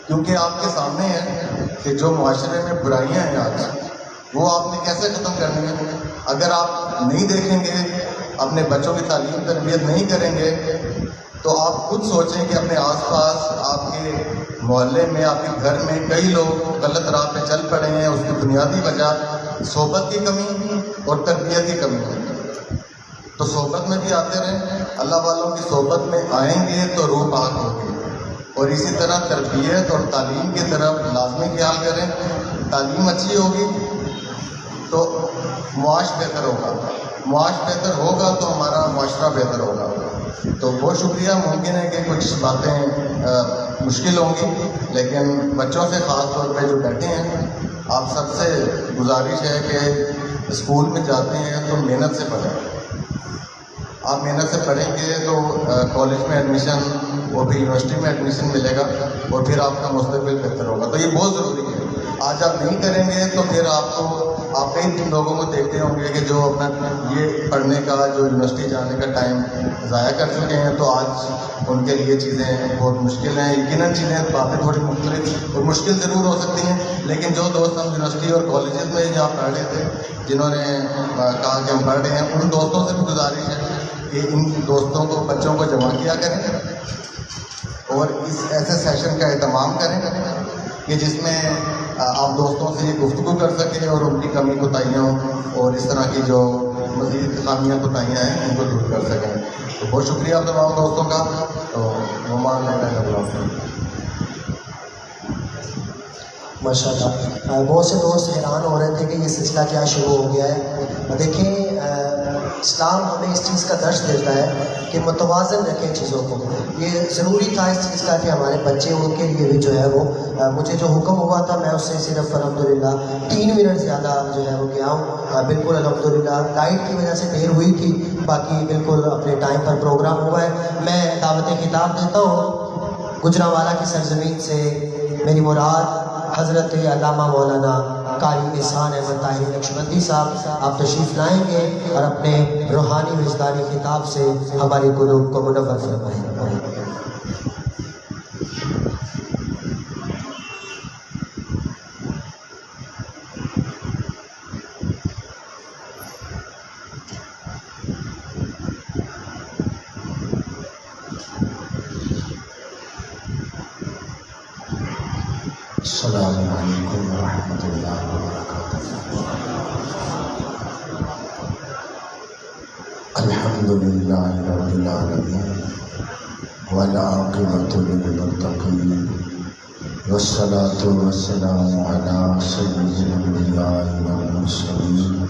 کیونکہ آپ کے سامنے ہے کہ جو معاشرے میں برائیاں ہیں آج وہ آپ نے کیسے ختم کرنی ہے. اگر آپ نہیں دیکھیں گے اپنے بچوں کی تعلیم تربیت نہیں کریں گے تو آپ خود سوچیں کہ اپنے آس پاس آپ کے محلے میں آپ کے گھر میں کئی لوگ غلط راہ پہ چل پڑے ہیں. اس کی بنیادی وجہ صحبت کی کمی اور تربیت کی کمی ہے. تو صحبت میں بھی آتے رہیں اللہ والوں کی صحبت میں آئیں گے تو روح پاک ہوگی اور اسی طرح تربیت اور تعلیم کی طرف لازمی خیال کریں. تعلیم اچھی ہوگی تو معاش بہتر ہوگا معاش بہتر ہوگا تو ہمارا معاشرہ بہتر ہوگا. تو بہت شکریہ. ممکن ہے کہ کچھ باتیں مشکل ہوں گی لیکن بچوں سے خاص طور پہ جو بیٹھے ہیں آپ سب سے گزارش ہے کہ اسکول میں جاتے ہیں تو محنت سے پڑھیں. آپ محنت سے پڑھیں گے تو کالج میں ایڈمیشن اور پھر یونیورسٹی میں ایڈمیشن ملے گا اور پھر آپ کا مستقبل بہتر ہوگا. تو یہ بہت ضروری ہے. آج آپ نہیں کریں گے تو پھر آپ کئی لوگوں کو دیکھتے ہوں گے کہ جو اپنا یہ پڑھنے کا جو یونیورسٹی جانے کا ٹائم ضائع کر چکے ہیں تو آج ان کے لیے چیزیں بہت مشکل ہیں. یقیناً چیزیں باتیں تھوڑی مختلف اور مشکل ضرور ہو سکتی ہیں, لیکن جو دوست ہم یونیورسٹی اور کالجز میں جہاں پڑھ رہے تھے, جنہوں نے کہا کہ ہم پڑھ رہے ہیں, ان دوستوں سے بھی گزارش ہے کہ ان دوستوں کو, بچوں کو جمع کیا کریں اور اس ایسے سیشن کا اہتمام کریں کہ جس میں آپ دوستوں سے یہ گفتگو کر سکیں اور ان کی کمی کوتاہیاں اور اس طرح کی جو مزید خامیاں کوتاہیاں ہیں ان کو دور کر سکیں. تو بہت شکریہ آپ تمام دوستوں کا. تو نعمان
ماشاء اللہ. بہت سے دوست حیران ہو رہے تھے کہ یہ سلسلہ کیا شروع ہو گیا ہے. دیکھیں اسلام ہمیں اس چیز کا درس دیتا ہے کہ متوازن رکھیں چیزوں کو. یہ ضروری تھا اس چیز کا کہ ہمارے بچے, ان کے لیے بھی جو ہے وہ مجھے جو حکم ہوا تھا میں اس سے صرف الحمدللہ 3 منٹ زیادہ جو ہے وہ گیا ہوں. بالکل الحمدللہ لائٹ کی وجہ سے دیر ہوئی تھی, باقی بالکل اپنے ٹائم پر پروگرام ہوا ہے. میں دعوت خطاب دیتا ہوں گجرانوالہ کی سرزمین سے. میری مراد حضرت علامہ مولانا قاری احسان احمد طاہری نقشبندی صاحب, آپ تشریف لائیں گے اور اپنے روحانی وجدانی خطاب سے ہماری قلوب کو منور فرمائیں.
السلام علیکم ورحمۃ اللہ وبرکاتہ. الحمد للہ رب العالمین والعاقبۃ للمتقین والصلاۃ والسلام علی سید الانبیاء والمرسلین